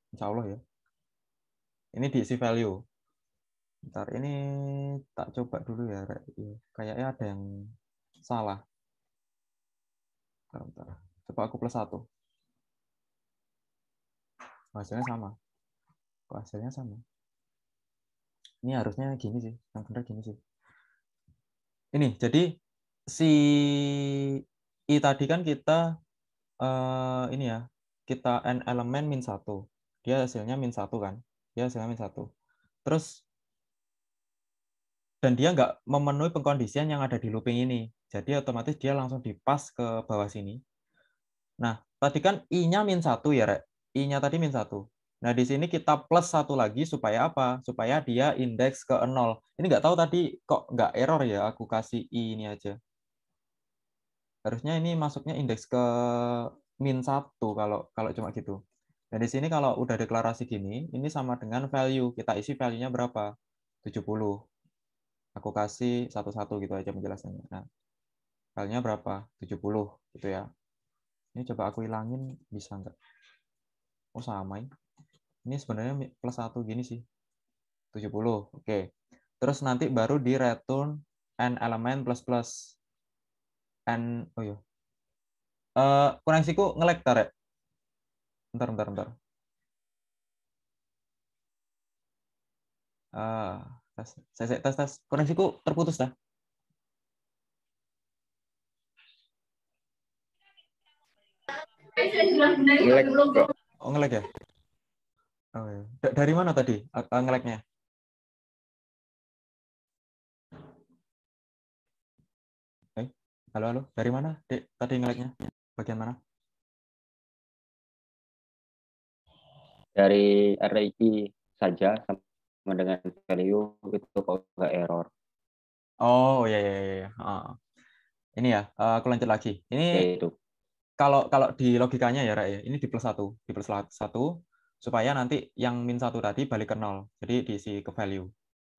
Insya Allah ya. Ini diisi value. Bentar, ini tak coba dulu ya. Kayaknya ada yang salah. Bentar. Coba aku plus 1. Hasilnya sama. Hasilnya sama. Ini harusnya gini sih. Yang benar gini sih. Ini, jadi si I tadi kan kita ini ya, kita n elemen min 1. Dia hasilnya min 1 kan. Dia hasilnya min 1. Terus dan dia nggak memenuhi pengkondisian yang ada di looping ini. Jadi otomatis dia langsung dipas ke bawah sini. Nah, tadi kan I-nya min 1 ya, Rek. I-nya tadi min 1. Nah, di sini kita plus 1 lagi supaya apa? Supaya dia indeks ke 0. Ini nggak tahu tadi kok nggak error ya, aku kasih I ini aja. Harusnya ini masuknya indeks ke min 1 kalau cuma gitu. Nah, di sini kalau udah deklarasi gini, ini sama dengan value. Kita isi value-nya berapa? 70. Aku kasih satu-satu gitu aja penjelasannya. Nah, value-nya berapa? 70 gitu ya. Ini coba aku hilangin, bisa nggak? Oh, sama ya. Ini sebenarnya plus 1 gini sih. 70. Oke. Terus nanti baru di return n elemen plus plus n. Oh iya. Koneksiku nge-lag tar ya. Bentar. Tes. Koneksiku terputus dah. Nge-lag kok. Oh, nge-lag ya? Oh, iya. Dari mana tadi nge-lag-nya? Halo. Dari mana, Dek? Tadi nge-lag-nya? Bagian mana? Dari array I saja sama dengan value itu kok nggak error. Oh, iya. Ini ya, aku lanjut lagi. Ini Yaitu kalau di logikanya ya, Rak, ya, ini di plus 1. Di plus 1 supaya nanti yang min 1 tadi balik ke 0. Jadi diisi ke value.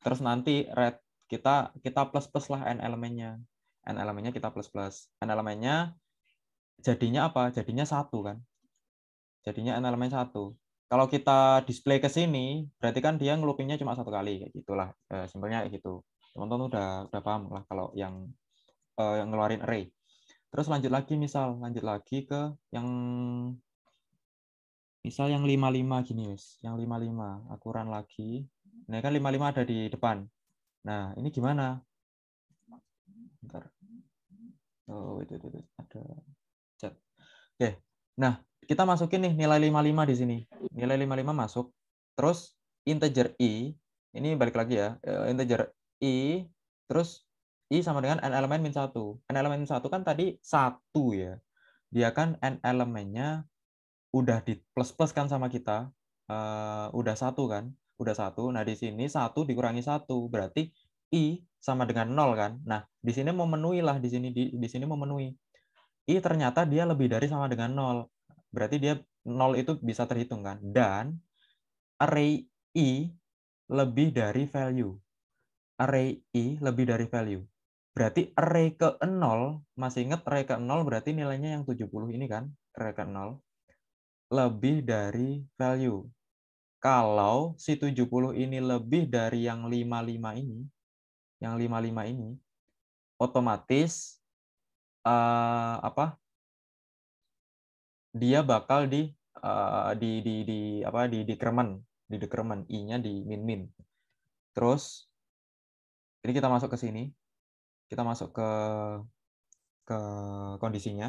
Terus nanti kita plus lah n elemennya. N elemennya kita plus. N elemennya jadinya apa? Jadinya 1 kan. Jadinya n elemen 1. Kalau kita display ke sini, berarti kan dia ngeloopingnya cuma 1 kali, kayak gitulah. Simpelnya kayak gitu. Teman-teman udah paham lah kalau yang ngeluarin array. Terus lanjut lagi ke yang misal yang 55 gini, wis. Yang 55, aku run lagi. Nah, kan 55 ada di depan. Nah, ini gimana? Bentar. Oh, itu ada chat. Oke. Nah, kita masukin nih nilai 55 di sini. Nilai 55 masuk. Terus integer I, ini balik lagi ya. Integer I, terus I sama dengan n elemen min 1. N elemen min 1 kan tadi 1 ya. Dia kan n elemennya udah di plus kan sama kita. Udah 1 kan? Udah 1. Nah, di sini 1 dikurangi 1. Berarti I sama dengan 0 kan? Nah, di sini memenuhi lah. Di sini memenuhi. I ternyata dia lebih dari sama dengan 0. Berarti dia 0 itu bisa terhitung kan? Dan array I lebih dari value. Array I lebih dari value. Berarti array ke 0, masih ingat array ke 0 berarti nilainya yang 70 ini kan? Array ke 0 lebih dari value. Kalau si 70 ini lebih dari yang 55 ini, otomatis dia bakal di decrement, I-nya di min. Terus ini kita masuk ke sini. Kita masuk ke kondisinya.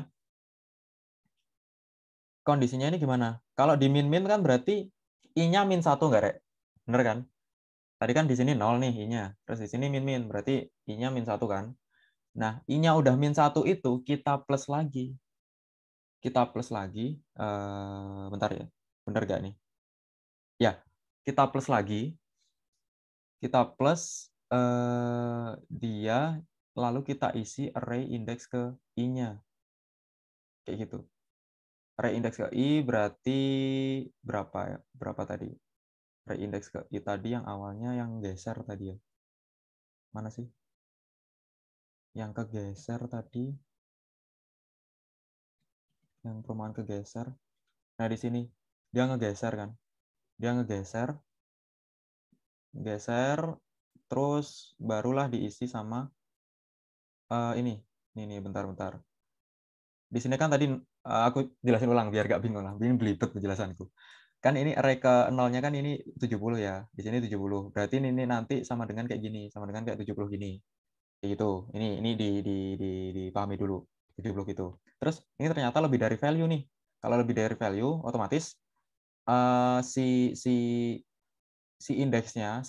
Kondisinya ini gimana? Kalau di min kan berarti I-nya min 1 nggak, Rek? Bener kan? Tadi kan di sini 0 nih I-nya. Terus di sini min. Berarti I-nya min 1 kan? Nah, I-nya udah min 1 itu kita plus lagi. Bentar ya. Bener nggak nih? Ya, kita plus lagi. Kita plus dia, lalu kita isi array indeks ke I-nya. Kayak gitu. Array indeks ke I berarti berapa ya? Berapa tadi? Reindeks ke I tadi yang awalnya yang geser tadi ya. Mana sih? Yang kegeser tadi. Yang perumahan kegeser. Nah, di sini dia ngegeser kan. Dia ngegeser. Geser. Terus barulah diisi sama ini. Ini bentar. Di sini kan tadi aku jelasin ulang biar gak bingung lah. Ini belibet penjelasanku. Kan ini array ke nolnya kan ini 70 ya. Di sini 70. Berarti ini nanti sama dengan kayak gini, sama dengan kayak 70 gini. Kayak gitu. Ini dipahami dulu. 70 gitu. Terus ini ternyata lebih dari value nih. Kalau lebih dari value otomatis si indeksnya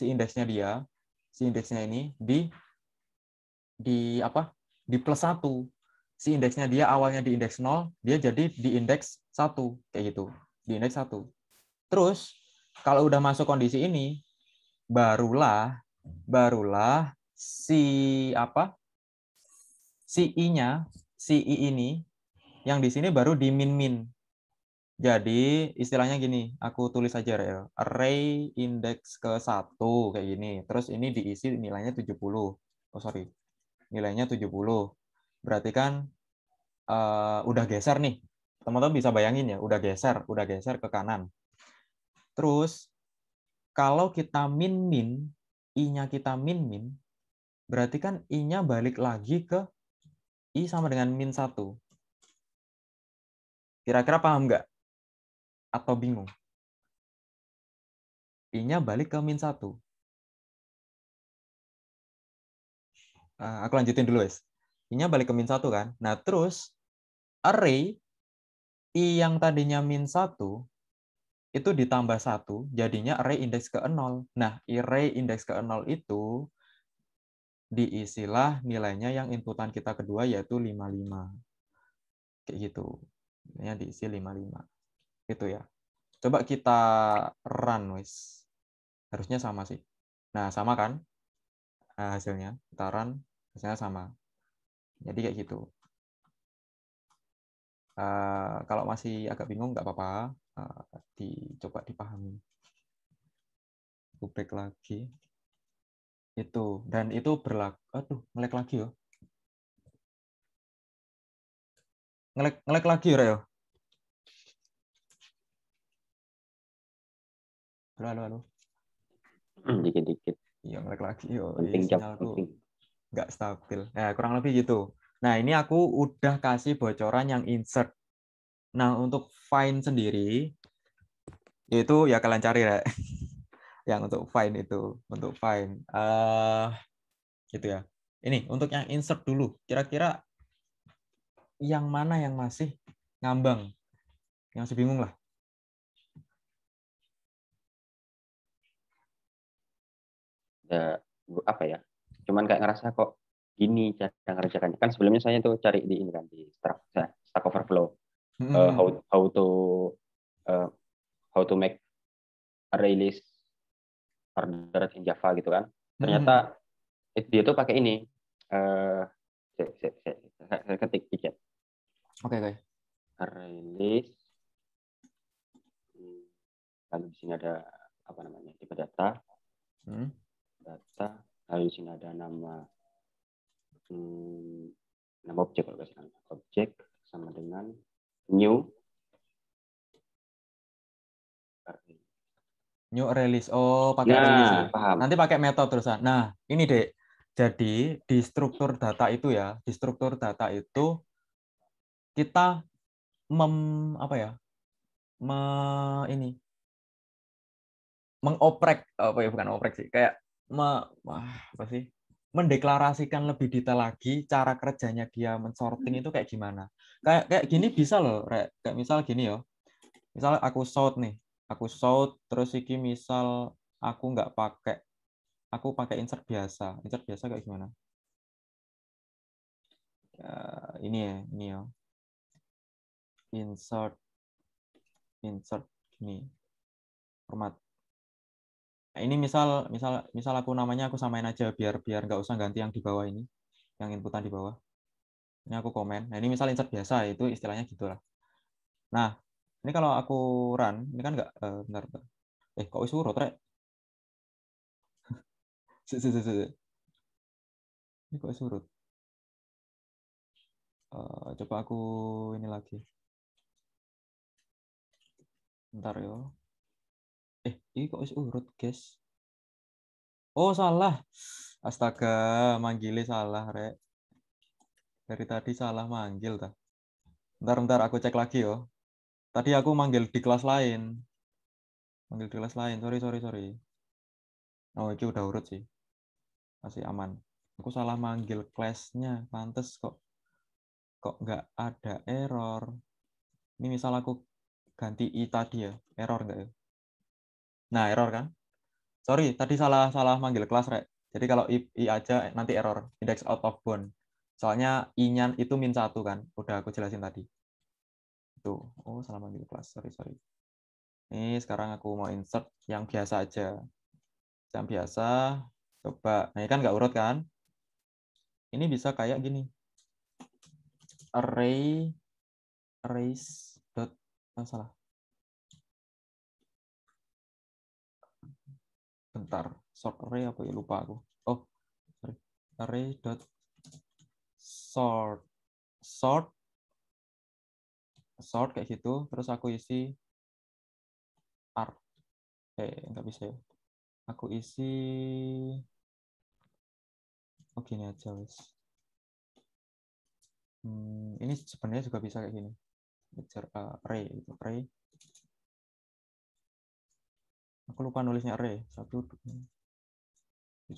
ini di apa? Di plus 1. Si indeksnya dia awalnya di indeks 0, dia jadi di indeks 1 kayak gitu. Di indeks 1. Terus kalau udah masuk kondisi ini, barulah si apa? Si I ini yang di sini baru di min. Jadi istilahnya gini, aku tulis aja ya. Array indeks ke 1 kayak gini. Terus ini diisi nilainya 70. Oh sorry. Nilainya 70. Berarti kan udah geser nih. Teman-teman bisa bayangin ya, udah geser ke kanan. Terus kalau kita min, I-nya kita min, berarti kan I-nya balik lagi ke I sama dengan min 1. Kira-kira paham nggak? Atau bingung? I-nya balik ke min 1. Aku lanjutin dulu, guys. I-nya balik ke min 1 kan? Nah, terus array I yang tadinya min 1 itu ditambah 1, jadinya array indeks ke 0. Nah, array indeks ke 0 itu diisilah nilainya yang inputan kita kedua yaitu 55. Kayak gitu. Nilainya diisi 55. Gitu ya. Coba kita run, wis. Harusnya sama sih. Nah, sama kan? Nah, hasilnya. Kita run, hasilnya sama. Jadi kayak gitu. Kalau masih agak bingung, nggak apa-apa. Coba dipahami. Aku back lagi. Itu. Dan itu berlaku. Aduh, nge-lag lagi ya. Nge-lag lagi ya, Reo. Halo. Dikit-dikit. Iya, nge-lag lagi. Yo, Penting jam sinyalku penting. nggak stabil. Nah, kurang lebih gitu. Nah, ini aku udah kasih bocoran yang insert. Nah, untuk find sendiri, itu ya kalian cari ya. Yang untuk find itu. Untuk find. Gitu ya. Ini, untuk yang insert dulu. Kira-kira yang mana yang masih ngambang? Yang masih bingung lah. Apa ya? Cuman kayak ngerasa kok gini cara ngerjakannya. Kan sebelumnya saya tuh cari di ini kan di Stack Overflow. How to make array list ordered in Java gitu kan. Ternyata dia tuh pakai ini. Saya ketik di chat. Oke. Array list. Lalu di sini ada apa namanya? Tipe data. Data. Lalu di sini ada nama objek kalau nggak salah. Objek sama dengan new release. Oh, pakai release ya. Paham. Nanti pakai metode terusan. Nah, ini Dek. Jadi di struktur data itu ya, di struktur data itu kita mengoprek apa ya, bukan oprek sih, kayak apa sih? Mendeklarasikan lebih detail lagi cara kerjanya dia mensorting itu kayak gimana. Kayak gini bisa loh, kayak misal gini yo. Misal aku sort nih. Aku sort terus iki misal aku nggak pakai, aku pakai insert biasa. Insert biasa kayak gimana? Ini ya. Insert ini format. Nah, ini misal aku namanya aku samain aja biar nggak usah ganti yang di bawah ini, yang inputan di bawah. Ini aku komen. Nah, ini misal insert biasa itu istilahnya gitulah. Nah, ini kalau aku run, ini kan nggak bentar. Kok urut, Rek? Ini kok surut? Coba aku ini lagi. Bentar ya. Ini kok surut, guys? Oh, salah. Astaga, manggilnya salah, Rek. Dari tadi salah manggil, dah. Bentar, aku cek lagi yo. Tadi aku manggil di kelas lain. Sorry. Oh, ini udah urut sih. Masih aman. Aku salah manggil kelasnya. Pantes kok nggak ada error. Ini misal aku ganti I tadi ya. Error nggak ya? Nah, error kan? Sorry, tadi salah manggil kelas, Rek. Jadi kalau I aja nanti error. Index out of bound. Soalnya I-nya itu -1 kan. Udah aku jelasin tadi. Tuh. Oh, salah manggil kelas. Sorry. Ini sekarang aku mau insert yang biasa aja. Yang biasa, coba. Nah, ini kan nggak urut kan? Ini bisa kayak gini. Arrays dot, salah. Bentar. Sort array apa ya? Lupa aku. Oh, sorry. Array dot sort kayak gitu. Terus aku isi nggak bisa ya. Aku isi gini aja wes. Ini sebenarnya juga bisa kayak gini. Array itu array. Aku lupa nulisnya array. 1 70 60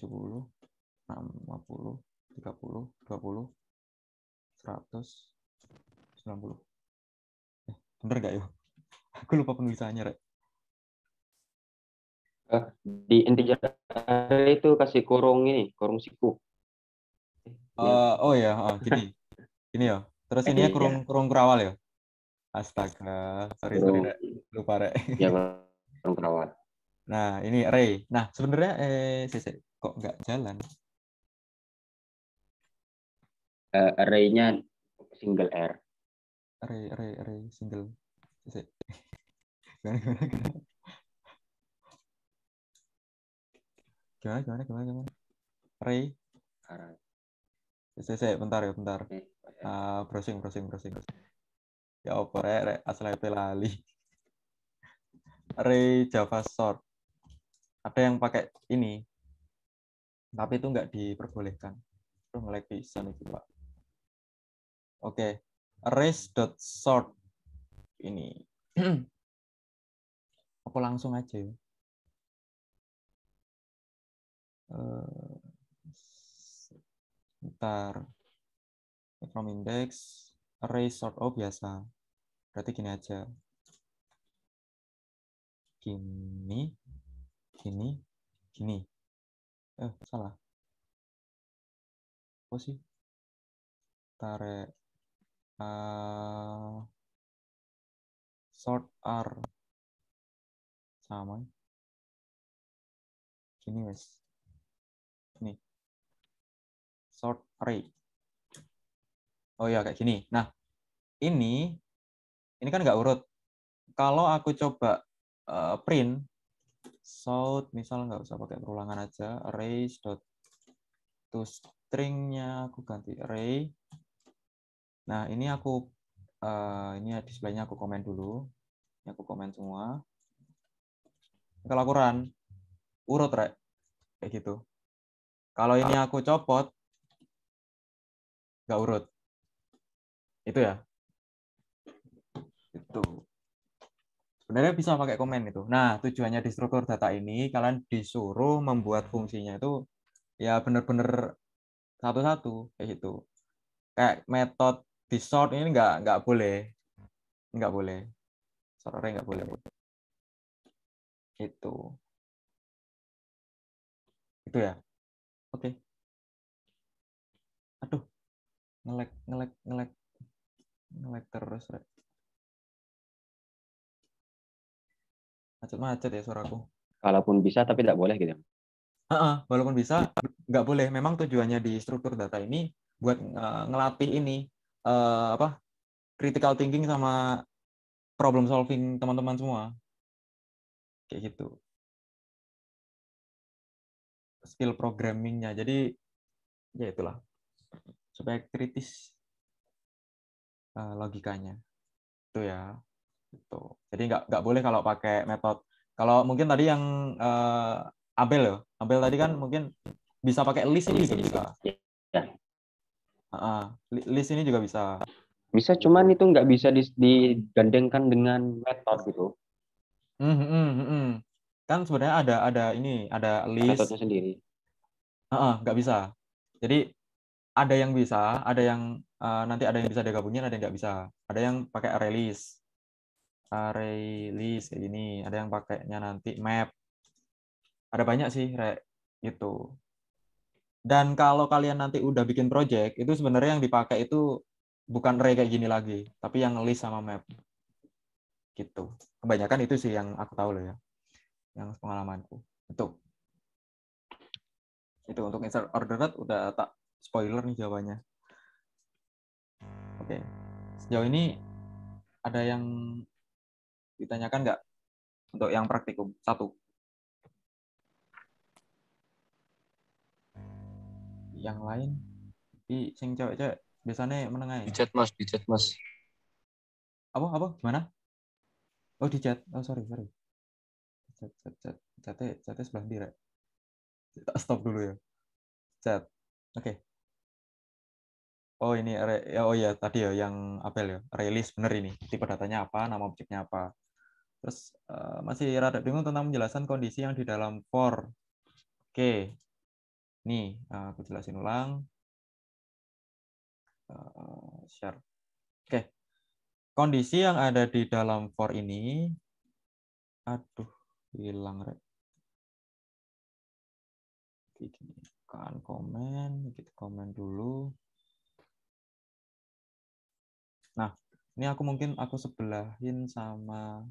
30 20 100 90. Bener nggak ya? Aku lupa penulisannya, Rek. Di integer array itu kasih kurung siku. Oh ya, gini. Gini ya. Terus ininya kurung kerawal ya? Astaga, sorry, Rek. Lupa, Rek. Ya, kurung kerawal. Nah, ini array. Nah, sebenarnya kok nggak jalan? Array-nya single R. Array single. Gimana? Array. Bentar ya, bentar. Browsing. Ya apa, Rek, asal lali. Array Java sort. Ada yang pakai ini, tapi itu nggak diperbolehkan. Itu nge-lag bisa nih, Pak. Oke, arrays.sort ini. Aku langsung aja ya. Bentar. From index, array sort, biasa. Berarti gini aja. Gini. Salah. Apa sih? Tarik. Sort R. Sama. Gini, wes. Ini. Sort array. Oh ya, kayak gini. Nah, ini kan nggak urut. Kalau aku coba print sort, misal nggak usah pakai perulangan aja, arrays dot to stringnya aku ganti array. Nah, ini aku ini displaynya aku komen dulu. Ini aku komen semua. Kalau aku run, urut, Rek. Kayak gitu. Kalau ini aku copot, nggak urut. Itu ya. Itu. Sebenarnya bisa pakai komen itu. Nah, tujuannya di struktur data ini, kalian disuruh membuat fungsinya itu ya benar-benar satu-satu kayak gitu. Kayak metode di sort ini nggak boleh. Sorry, nggak boleh. Itu ya. Oke. Aduh, nge-lag terus, Rek. Macet ya suaraku. Kalaupun bisa tapi tidak boleh gitu. Walaupun bisa, nggak boleh. Memang tujuannya di struktur data ini buat ngelatih ini critical thinking sama problem solving teman-teman semua. Kayak gitu. skill programmingnya. Jadi ya itulah, supaya kritis logikanya itu ya. Gitu. Jadi nggak boleh kalau pakai metode. Kalau mungkin tadi yang Abel ya, Abel tadi kan mungkin bisa pakai list ini juga bisa. Ya. List ini juga bisa. Bisa, cuman itu nggak bisa digandengkan dengan metode gitu. Kan sebenarnya ada list. Metodenya sendiri. Nggak bisa. Jadi ada yang bisa, ada yang nanti ada yang bisa digabungin, ada yang nggak bisa. Ada yang pakai array list kayak gini. Ada yang pakainya nanti map. Ada banyak sih gitu. Dan kalau kalian nanti udah bikin project, itu sebenarnya yang dipakai itu bukan array kayak gini lagi, tapi yang list sama map. Gitu. Kebanyakan itu sih yang aku tahu loh ya. Yang pengalamanku. Itu untuk insert ordered udah tak spoiler nih jawabannya. Oke. Sejauh ini ada yang ditanyakan nggak untuk yang praktikum? 1. Yang lain di sing cewek-cewek biasanya menengah ya? Di chat mas. Apa? Gimana? Oh, di chat. Oh, sorry. Chatnya sebelah diri. Tak stop dulu ya. Chat. Oke. Oh, ini oh ya tadi ya yang Apel ya. Release bener ini. Tipe datanya apa, nama objeknya apa. Terus masih rada bingung tentang menjelaskan kondisi yang di dalam for. Oke. Nih, aku jelasin ulang. Share. Oke. Kondisi yang ada di dalam for ini, aduh, hilang rek. Kan komen, kita komen dulu. Nah, ini aku sebelahin sama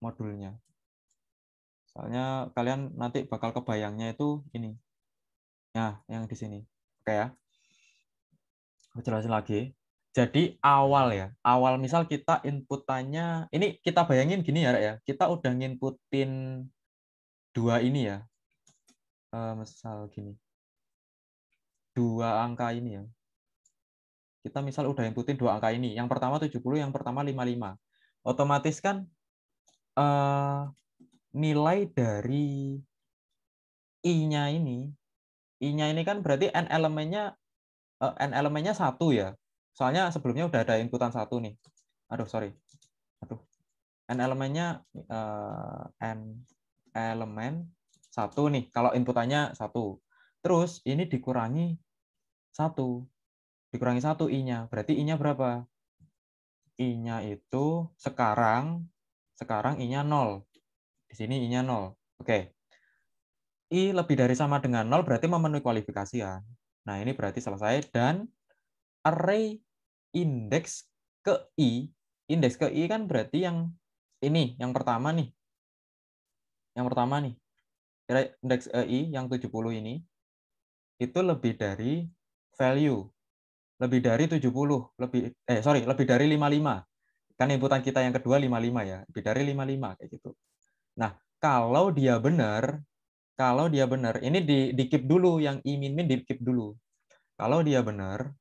modulnya. Soalnya kalian nanti bakal kebayangnya itu ini. Nah, yang di sini. Oke ya. Aku jelasin lagi. Jadi awal misal kita inputannya, ini kita bayangin gini ya, Rek, ya. Kita udah nginputin 2 ini ya. Misal gini. 2 angka ini ya. Kita misal udah inputin 2 angka ini. Yang pertama 70, yang pertama 55. Otomatis kan nilai dari I-nya ini kan berarti n elemennya 1 ya. Soalnya sebelumnya udah ada inputan 1 nih. N elemennya n elemen 1 nih. Kalau inputannya 1. Terus ini dikurangi 1. Dikurangi 1 I-nya. Berarti I-nya berapa? I-nya itu sekarang I-nya 0. Di sini I-nya 0. Oke. I lebih dari sama dengan 0 berarti memenuhi kualifikasi ya. Nah, ini berarti selesai. Dan array indeks ke I kan berarti yang ini, yang pertama nih. Yang pertama nih. Indeks I yang 70 ini itu lebih dari value. Lebih dari 70, lebih dari 55. Kan inputan kita yang kedua 55 ya. Lebih dari 55 kayak gitu. Nah, kalau dia benar, ini di keep dulu, yang I min di keep dulu. Kalau dia benar,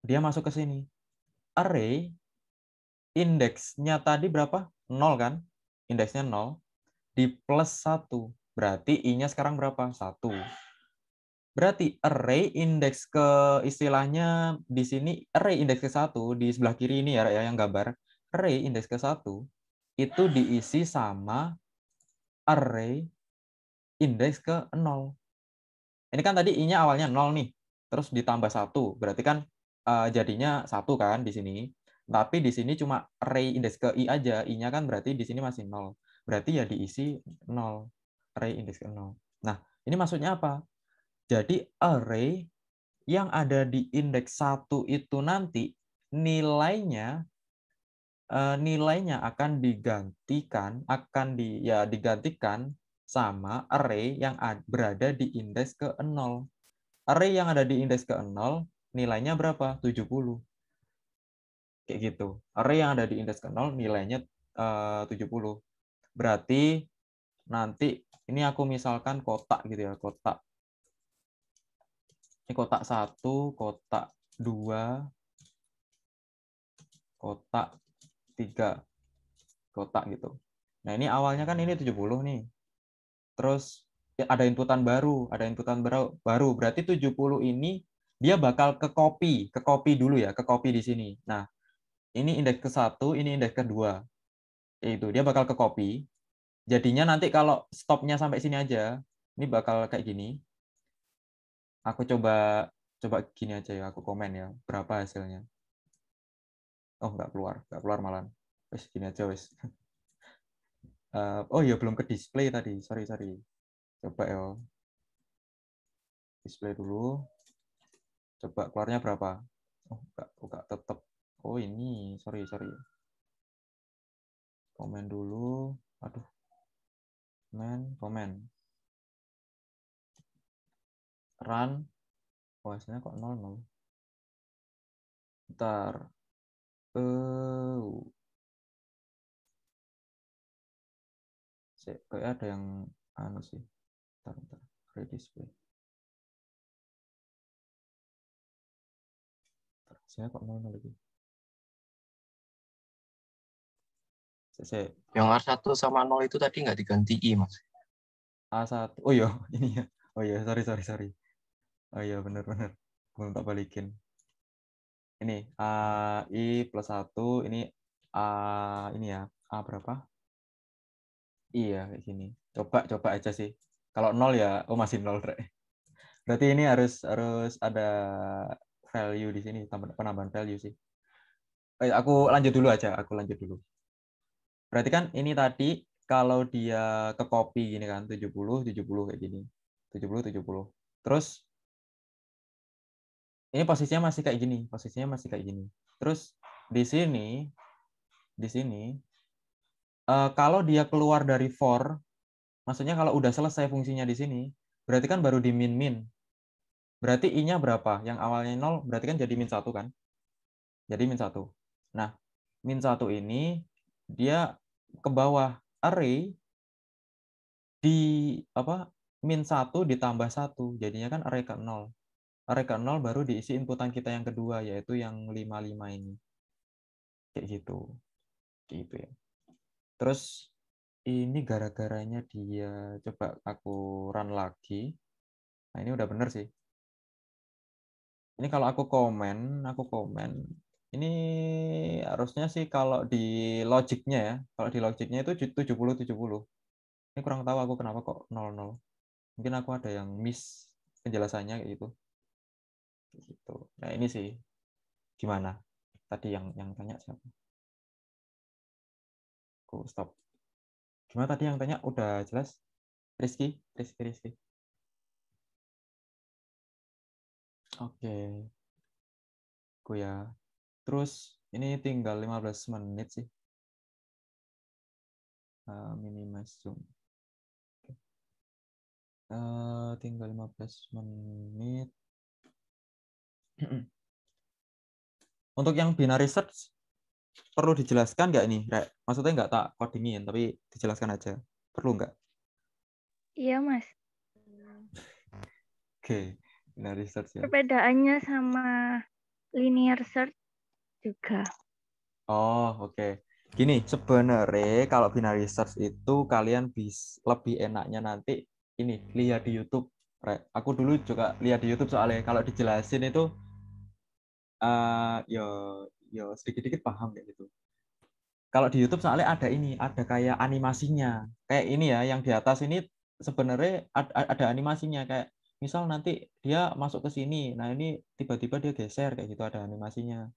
dia masuk ke sini. Array indeksnya tadi berapa? 0 kan? Indeksnya 0 di plus 1. Berarti I-nya sekarang berapa? 1. Berarti array indeks ke istilahnya di sini array indeks ke 1 di sebelah kiri ini ya yang gambar. Array indeks ke 1 itu diisi sama array indeks ke 0. Ini kan tadi I-nya awalnya 0 nih. Terus ditambah 1. Berarti kan jadinya 1 kan di sini. Tapi di sini cuma array indeks ke I aja. I-nya kan berarti di sini masih 0. Berarti ya diisi 0. Array indeks ke 0. Nah, ini maksudnya apa? Jadi array yang ada di indeks 1 itu nanti nilainya akan digantikan sama array yang berada di indeks ke 0. Array yang ada di indeks ke 0 nilainya berapa? 70. Kayak gitu. Array yang ada di indeks ke 0 nilainya 70. Berarti nanti Ini aku misalkan kotak gitu ya, kotak. Ini kotak 1, kotak 2, kotak 3, kotak gitu. Nah, ini awalnya kan ini 70 nih. Terus ya ada inputan baru, Berarti 70 ini dia bakal ke copy dulu ya, ke copy di sini. Nah, ini indeks ke-1, ini indeks kedua. Itu dia bakal ke copy. Jadinya nanti kalau stopnya sampai sini aja, ini bakal kayak gini. Aku coba gini aja ya, aku komen ya, berapa hasilnya. Oh, nggak keluar malah. Wes gini aja wes. Oh ya belum ke display tadi, sorry. Coba ya, display dulu. Coba keluarnya berapa? Oh, enggak tetap. Oh, ini, sorry. Komen dulu. Aduh, komen. Run. Oh, hasilnya kok 00. Bentar. Kayak ada yang anu sih. Bentar. Redisplay. Hasilnya kok 00 lagi. Yang R1 sama 0 itu tadi nggak diganti I, Mas. A1. Oh iya, ini ya. Oh iya, sorry. Oh iya, benar. Belum tak balikin. Ini I plus 1, ini ini ya. A berapa? Iya, kayak gini. Coba aja sih. Kalau 0 ya, oh masih 0. Berarti ini harus ada value di sini, penambahan value sih. Aku lanjut dulu. Berarti kan ini tadi kalau dia ke copy gini kan 70 kayak gini. 70. Terus ini posisinya masih kayak gini. Terus di sini kalau dia keluar dari for, maksudnya kalau udah selesai fungsinya di sini, berarti kan baru di min. Berarti I-nya berapa? Yang awalnya 0 berarti kan jadi -1 kan? Jadi -1. Nah, -1 ini dia ke bawah array di apa? -1 ditambah 1. Jadinya kan array ke 0. Array ke 0 baru diisi inputan kita yang kedua, yaitu yang 55 ini. Kayak gitu. Gitu ya. Terus ini gara-garanya dia, coba aku run lagi. Nah, ini udah bener sih. Ini kalau aku komen. Ini harusnya sih kalau di logiknya ya. Kalau di logiknya itu 70. Ini kurang tahu aku kenapa kok 00. Mungkin aku ada yang miss penjelasannya kayak gitu. Gitu. Nah, ini sih gimana? Tadi yang tanya siapa? Aku stop. Gimana tadi yang tanya? Udah jelas? Rizky. Oke. Aku ya. Terus ini tinggal 15 menit sih. Minimize zoom. Tinggal 15 menit. Untuk yang binary search perlu dijelaskan nggak ini? Maksudnya nggak tak codingin, tapi dijelaskan aja. Perlu nggak? Iya, Mas. Oke, binary search ya. Perbedaannya sama linear search juga. Oh, oke. Gini, sebenarnya kalau binary search itu kalian bisa lebih enaknya nanti ini lihat di YouTube. Aku dulu juga lihat di YouTube soalnya kalau dijelasin itu yo sedikit-sedikit paham kayak gitu. Kalau di YouTube soalnya ada kayak animasinya. Kayak ini ya, yang di atas ini sebenarnya ada animasinya kayak misal nanti dia masuk ke sini. Nah, ini tiba-tiba dia geser kayak gitu, ada animasinya.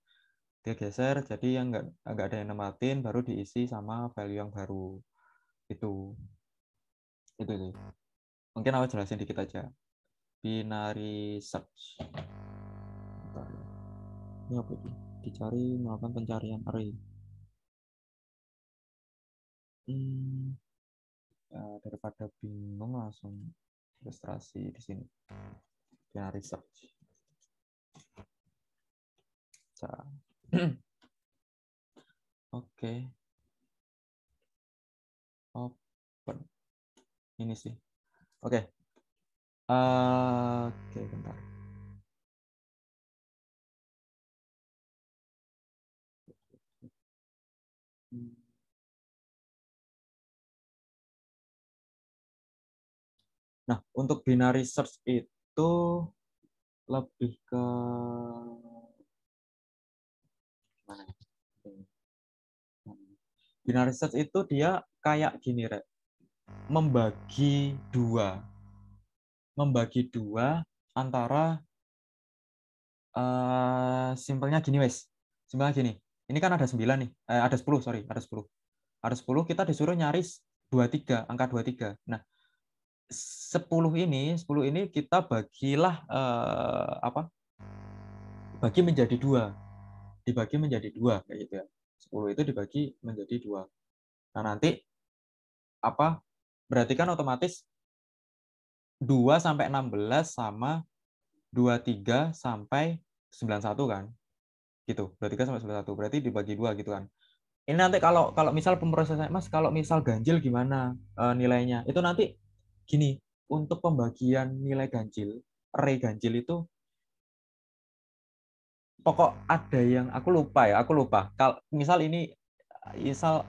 Dia geser jadi yang nggak ada yang nematin, baru diisi sama value yang baru. Itu sih. Mungkin aku jelasin dikit aja. Binary search. Bentar ya. Ini apa itu? Dicari melakukan pencarian array. Ya, daripada bingung langsung ilustrasi di sini. Binary search. Oke. Open. ini sih. Oke. Oke, bentar. Nah, untuk binary search itu lebih ke mana? Binary search itu dia kayak gini, Rek. Membagi dua antara simpelnya gini, wes. Simpelnya gini. Ini kan ada 9 nih. Ada 10, sorry. Ada 10. Ada 10, kita disuruh nyari 23, angka 23. Nah, 10 ini kita bagilah bagi menjadi 2. Dibagi menjadi 2 kayak gitu ya. 10 itu dibagi menjadi 2. Nah, nanti berarti kan otomatis 2 sampai 16 sama 23 sampai 91 kan? Gitu. 23 sampai 91. Berarti dibagi 2 gitu kan. Ini nanti kalau misal pemrosesan Mas, kalau misal ganjil gimana nilainya? Itu nanti gini, untuk pembagian nilai ganjil, array ganjil itu pokok ada yang aku lupa. Kalau misal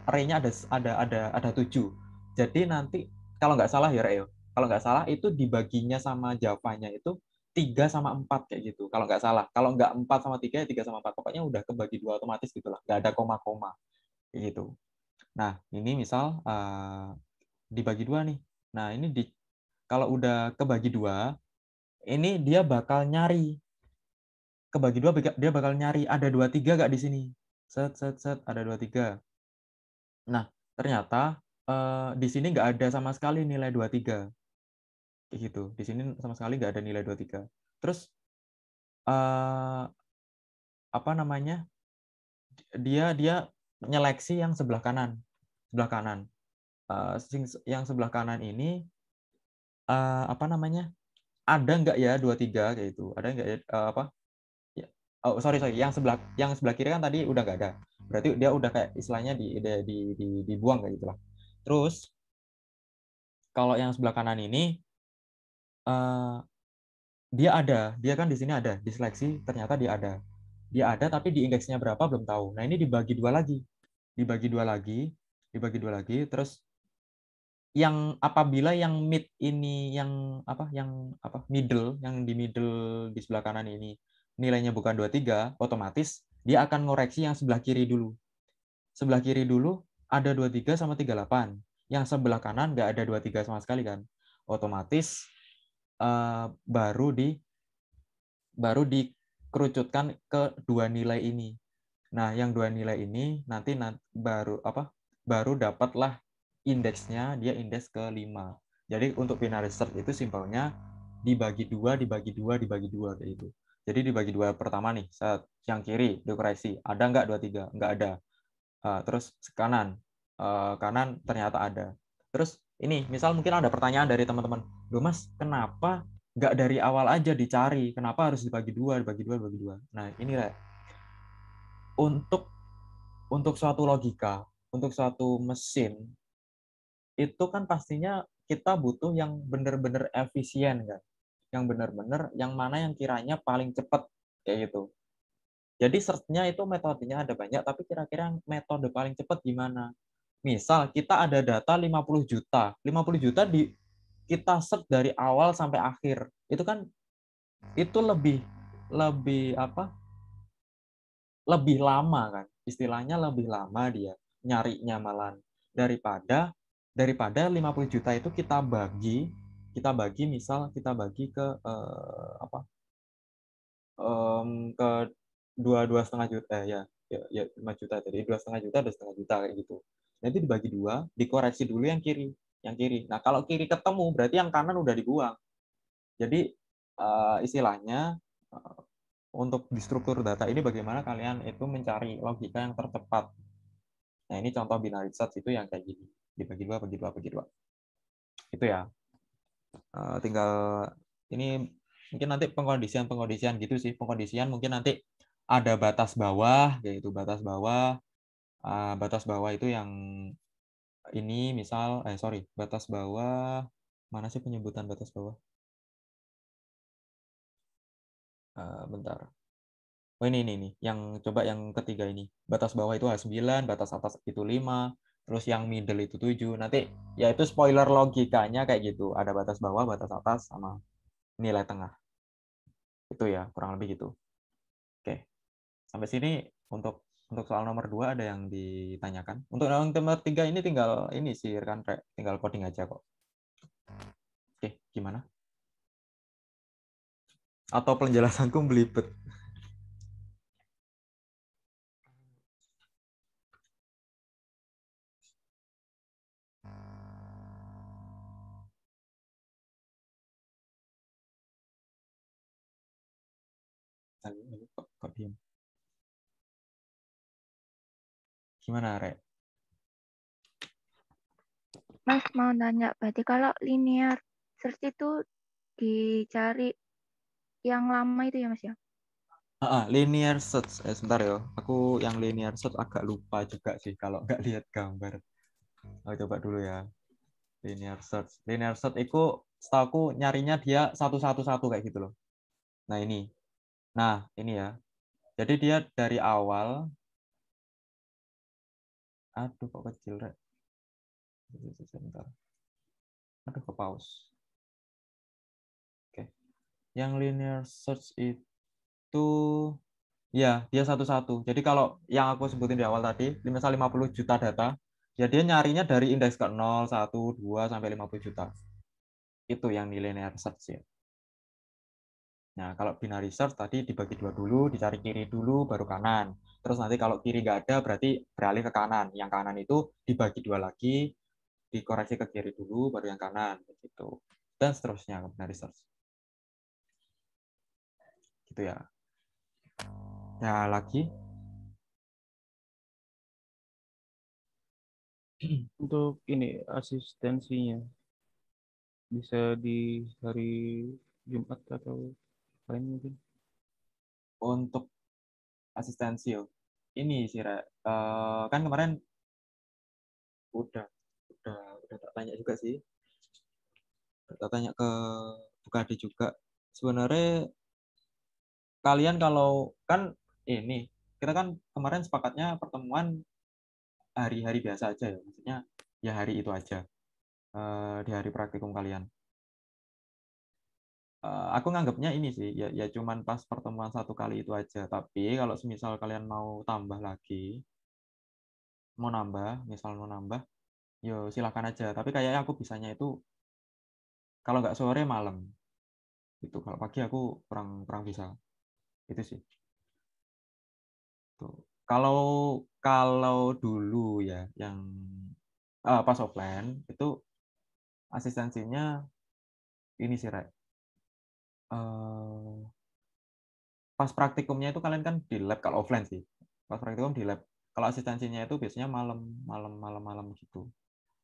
array-nya ada 7. Jadi nanti kalau nggak salah ya, Reo. Kalau nggak salah itu dibaginya sama Java-nya itu 3 sama 4 kayak gitu. Kalau nggak salah. Kalau nggak 4 sama 3 ya 3 sama 4. Pokoknya udah kebagi 2 otomatis gitu lah. Nggak ada koma-koma kayak gitu. Nah, ini misal dibagi 2 nih. Nah, ini kalau udah kebagi 2, ini dia bakal nyari. Kebagi 2 dia bakal nyari ada 23 nggak di sini. Set ada 23. Nah, ternyata di sini nggak ada sama sekali nilai 23. Kayak gitu. Di sini sama sekali nggak ada nilai 23. Terus apa namanya? Dia nyeleksi yang sebelah kanan. Sebelah kanan. Yang sebelah kanan ini apa namanya? Ada nggak ya 23 kayak itu? Ada nggak ya oh sorry yang sebelah kiri kan tadi udah nggak ada, berarti dia udah kayak istilahnya dibuang kayak gitulah. Terus kalau yang sebelah kanan ini dia kan di sini ada diseleksi, ternyata dia ada tapi di indeksnya berapa belum tahu. Nah ini dibagi dua lagi, terus yang apabila yang mid ini yang middle, yang di middle di sebelah kanan ini nilainya bukan 23, otomatis dia akan ngoreksi yang sebelah kiri dulu. Sebelah kiri dulu ada 23 sama 38. Yang sebelah kanan nggak ada 23 sama sekali kan. Otomatis baru dikerucutkan ke dua nilai ini. Nah, yang dua nilai ini nanti baru dapatlah indeksnya, dia indeks ke 5. Jadi untuk binary search itu simpelnya dibagi dua kayak gitu. Jadi dibagi dua pertama nih, yang kiri dikoreksi, ada nggak 23? Nggak ada. Terus kanan ternyata ada. Terus ini, misal mungkin ada pertanyaan dari teman-teman, loh Mas, kenapa nggak dari awal aja dicari? Kenapa harus dibagi dua? Nah, ini Rek. Untuk suatu logika, untuk suatu mesin, itu kan pastinya kita butuh yang benar-benar efisien kan, yang benar-benar yang mana yang kiranya paling cepat kayak gitu. Jadi search-nya itu metodenya ada banyak, tapi kira-kira metode paling cepat gimana? Misal kita ada data 50 juta kita search dari awal sampai akhir. Itu kan lebih lebih lama kan. Istilahnya lebih lama dia nyarinya malah daripada 50 juta itu kita bagi misal kita bagi ke ke dua setengah juta ya 5 juta, jadi 2,5 juta 2,5 juta kayak gitu. Nanti dibagi dua, dikoreksi dulu yang kiri. Nah kalau kiri ketemu berarti yang kanan udah dibuang. Jadi istilahnya untuk di struktur data ini bagaimana kalian itu mencari logika yang tercepat. Nah ini contoh binary search itu yang kayak gini, dibagi dua. Itu ya. Tinggal ini mungkin nanti pengkondisian gitu sih. Pengkondisian mungkin nanti ada batas bawah, yaitu batas bawah itu yang ini misal batas bawah Mana sih penyebutan batas bawah? Bentar. Oh ini. Yang coba yang ketiga ini. Batas bawah itu H9, batas atas itu 5, terus yang middle itu 7. Nanti ya itu spoiler logikanya kayak gitu. Ada batas bawah, batas atas, sama nilai tengah. Itu ya, kurang lebih gitu. Oke. Sampai sini untuk soal nomor 2 ada yang ditanyakan. Untuk nomor 3 ini tinggal ini sih kan tinggal coding aja kok. Oke, gimana? Atau penjelasanku belibet? Kok diam? Gimana, Rek? Mas mau nanya, berarti kalau linear search itu dicari yang lama itu ya Mas ya? Linear search. Sebentar ya. Aku yang linear search agak lupa juga sih kalau nggak lihat gambar. Coba dulu ya. Linear search. Linear search itu setahu aku nyarinya dia satu kayak gitu loh. Nah, ini. Nah, ini ya. Jadi dia dari awal. Aduh, kok kecil, Rek. Sebentar. Aduh, ke pause. Oke. Yang linear search itu ya, dia satu-satu. Jadi kalau yang aku sebutin di awal tadi, misal 50 juta data, ya dia nyarinya dari indeks ke 0, 1, 2, sampai 50 juta. Itu yang di linear search ya. Nah, kalau binary search tadi dibagi dua dulu, dicari kiri dulu, baru kanan. Terus nanti kalau kiri nggak ada, berarti beralih ke kanan. Yang kanan itu dibagi dua lagi, dikoreksi ke kiri dulu, baru yang kanan. Gitu. Dan seterusnya ke binary search. Gitu ya. Ya, lagi. Untuk ini asistensinya bisa di hari Jumat atau lain mungkin. Untuk asistensi, ini sih, Rek. Kan kemarin udah tak tanya juga sih. Tak tanya ke Bukadi juga. Sebenarnya kalian kalau kan ini kita kan kemarin sepakatnya pertemuan hari-hari biasa aja ya, maksudnya ya hari itu aja, di hari praktikum kalian. Aku nganggapnya ini sih ya cuman pas pertemuan satu kali itu aja. Tapi kalau semisal kalian mau tambah lagi, misal mau nambah, yo silakan aja. Tapi kayaknya aku bisanya itu kalau nggak sore malam. Itu kalau pagi aku kurang kurang bisa. Itu sih. Tuh. Kalau kalau dulu ya yang pas offline itu asistensinya ini sih, Rek. Eh, Pas praktikumnya itu kalian kan di lab kalau offline sih. Pas praktikum di lab. Kalau asistensinya itu biasanya malam gitu.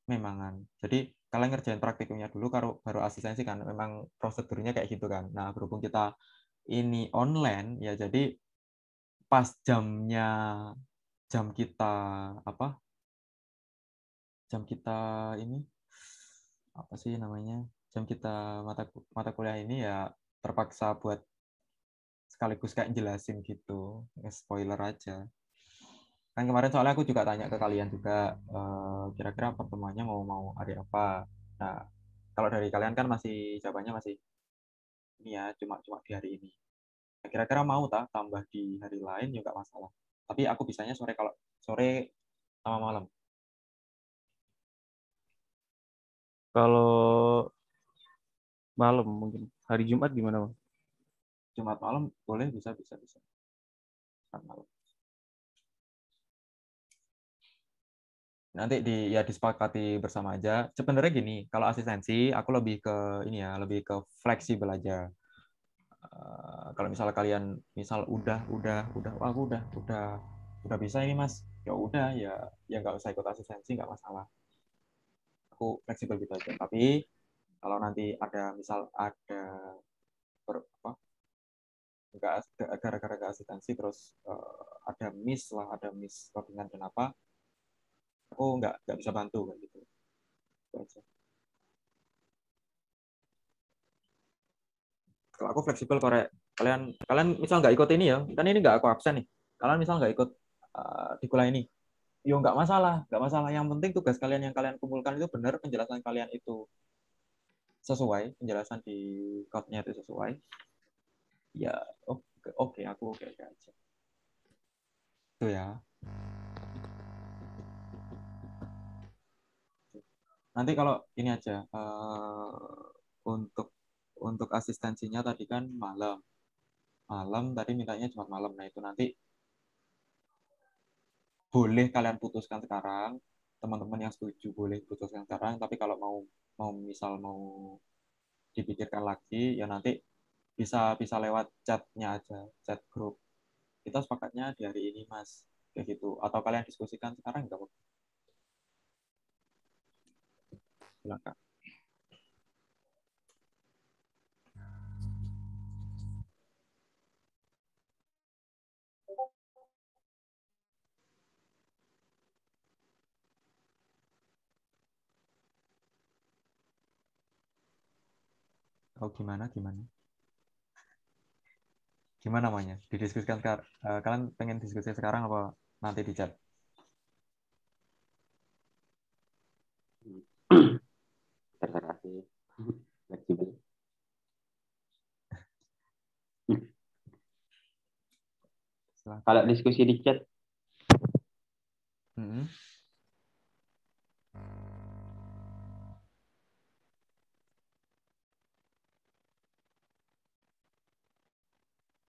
Memangan. Jadi kalian ngerjain praktikumnya dulu baru asistensi kan. Memang prosedurnya kayak gitu kan. Nah, berhubung kita ini online ya jadi pas jam kita apa? Jam kita ini apa sih namanya? Jam kita mata kuliah ini ya terpaksa buat sekaligus kayak jelasin gitu, spoiler aja. Kan kemarin soalnya aku juga tanya ke kalian juga, kira-kira pertemuannya mau hari apa. Nah, kalau dari kalian kan masih jawabannya masih ini ya, cuma di hari ini. Nah, kira-kira mau tambah di hari lain juga masalah. Tapi aku bisanya sore, kalau sore sama malam. Kalau malam mungkin hari Jumat gimana, Bang? Jumat malam boleh, bisa. Jumat malam. Nanti ya disepakati bersama aja. Sebenarnya gini, kalau asistensi aku lebih ke ini ya, lebih ke fleksibel aja. Kalau misal kalian wah, aku udah bisa ini Mas, ya udah ya nggak usah ikut asistensi, nggak masalah. Aku fleksibel gitu aja. Tapi kalau nanti ada apa, nggak gara-gara ke asistensi terus ada miss codingan dan apa, aku nggak bisa bantu kayak gitu. Itu aja. Kalau aku fleksibel korek. Kalian misal nggak ikut ini ya, kan ini nggak aku absen nih. Kalian misal nggak ikut di kuliah ini, yo nggak masalah, nggak masalah. Yang penting tugas kalian yang kalian kumpulkan itu benar, penjelasan kalian itu sesuai, penjelasan di code-nya itu sesuai. Ya, oke, aku oke aja. Itu ya. Nanti kalau ini aja untuk asistensinya tadi kan malam tadi mintanya Jumat malam. Nah itu nanti boleh kalian putuskan sekarang, teman-teman yang setuju boleh putuskan sekarang. Tapi kalau mau misal mau dipikirkan lagi ya nanti bisa bisa lewat chatnya aja, chat grup. Kita sepakatnya di hari ini Mas, kayak gitu. Atau kalian diskusikan sekarang nggak apa-apa. Silakan. Oh gimana? Gimana namanya? Didiskusikan sekarang. Kalian pengen diskusi sekarang apa nanti di chat? Terserah sih. Fleksibel. Silakan. Kalau diskusi di chat,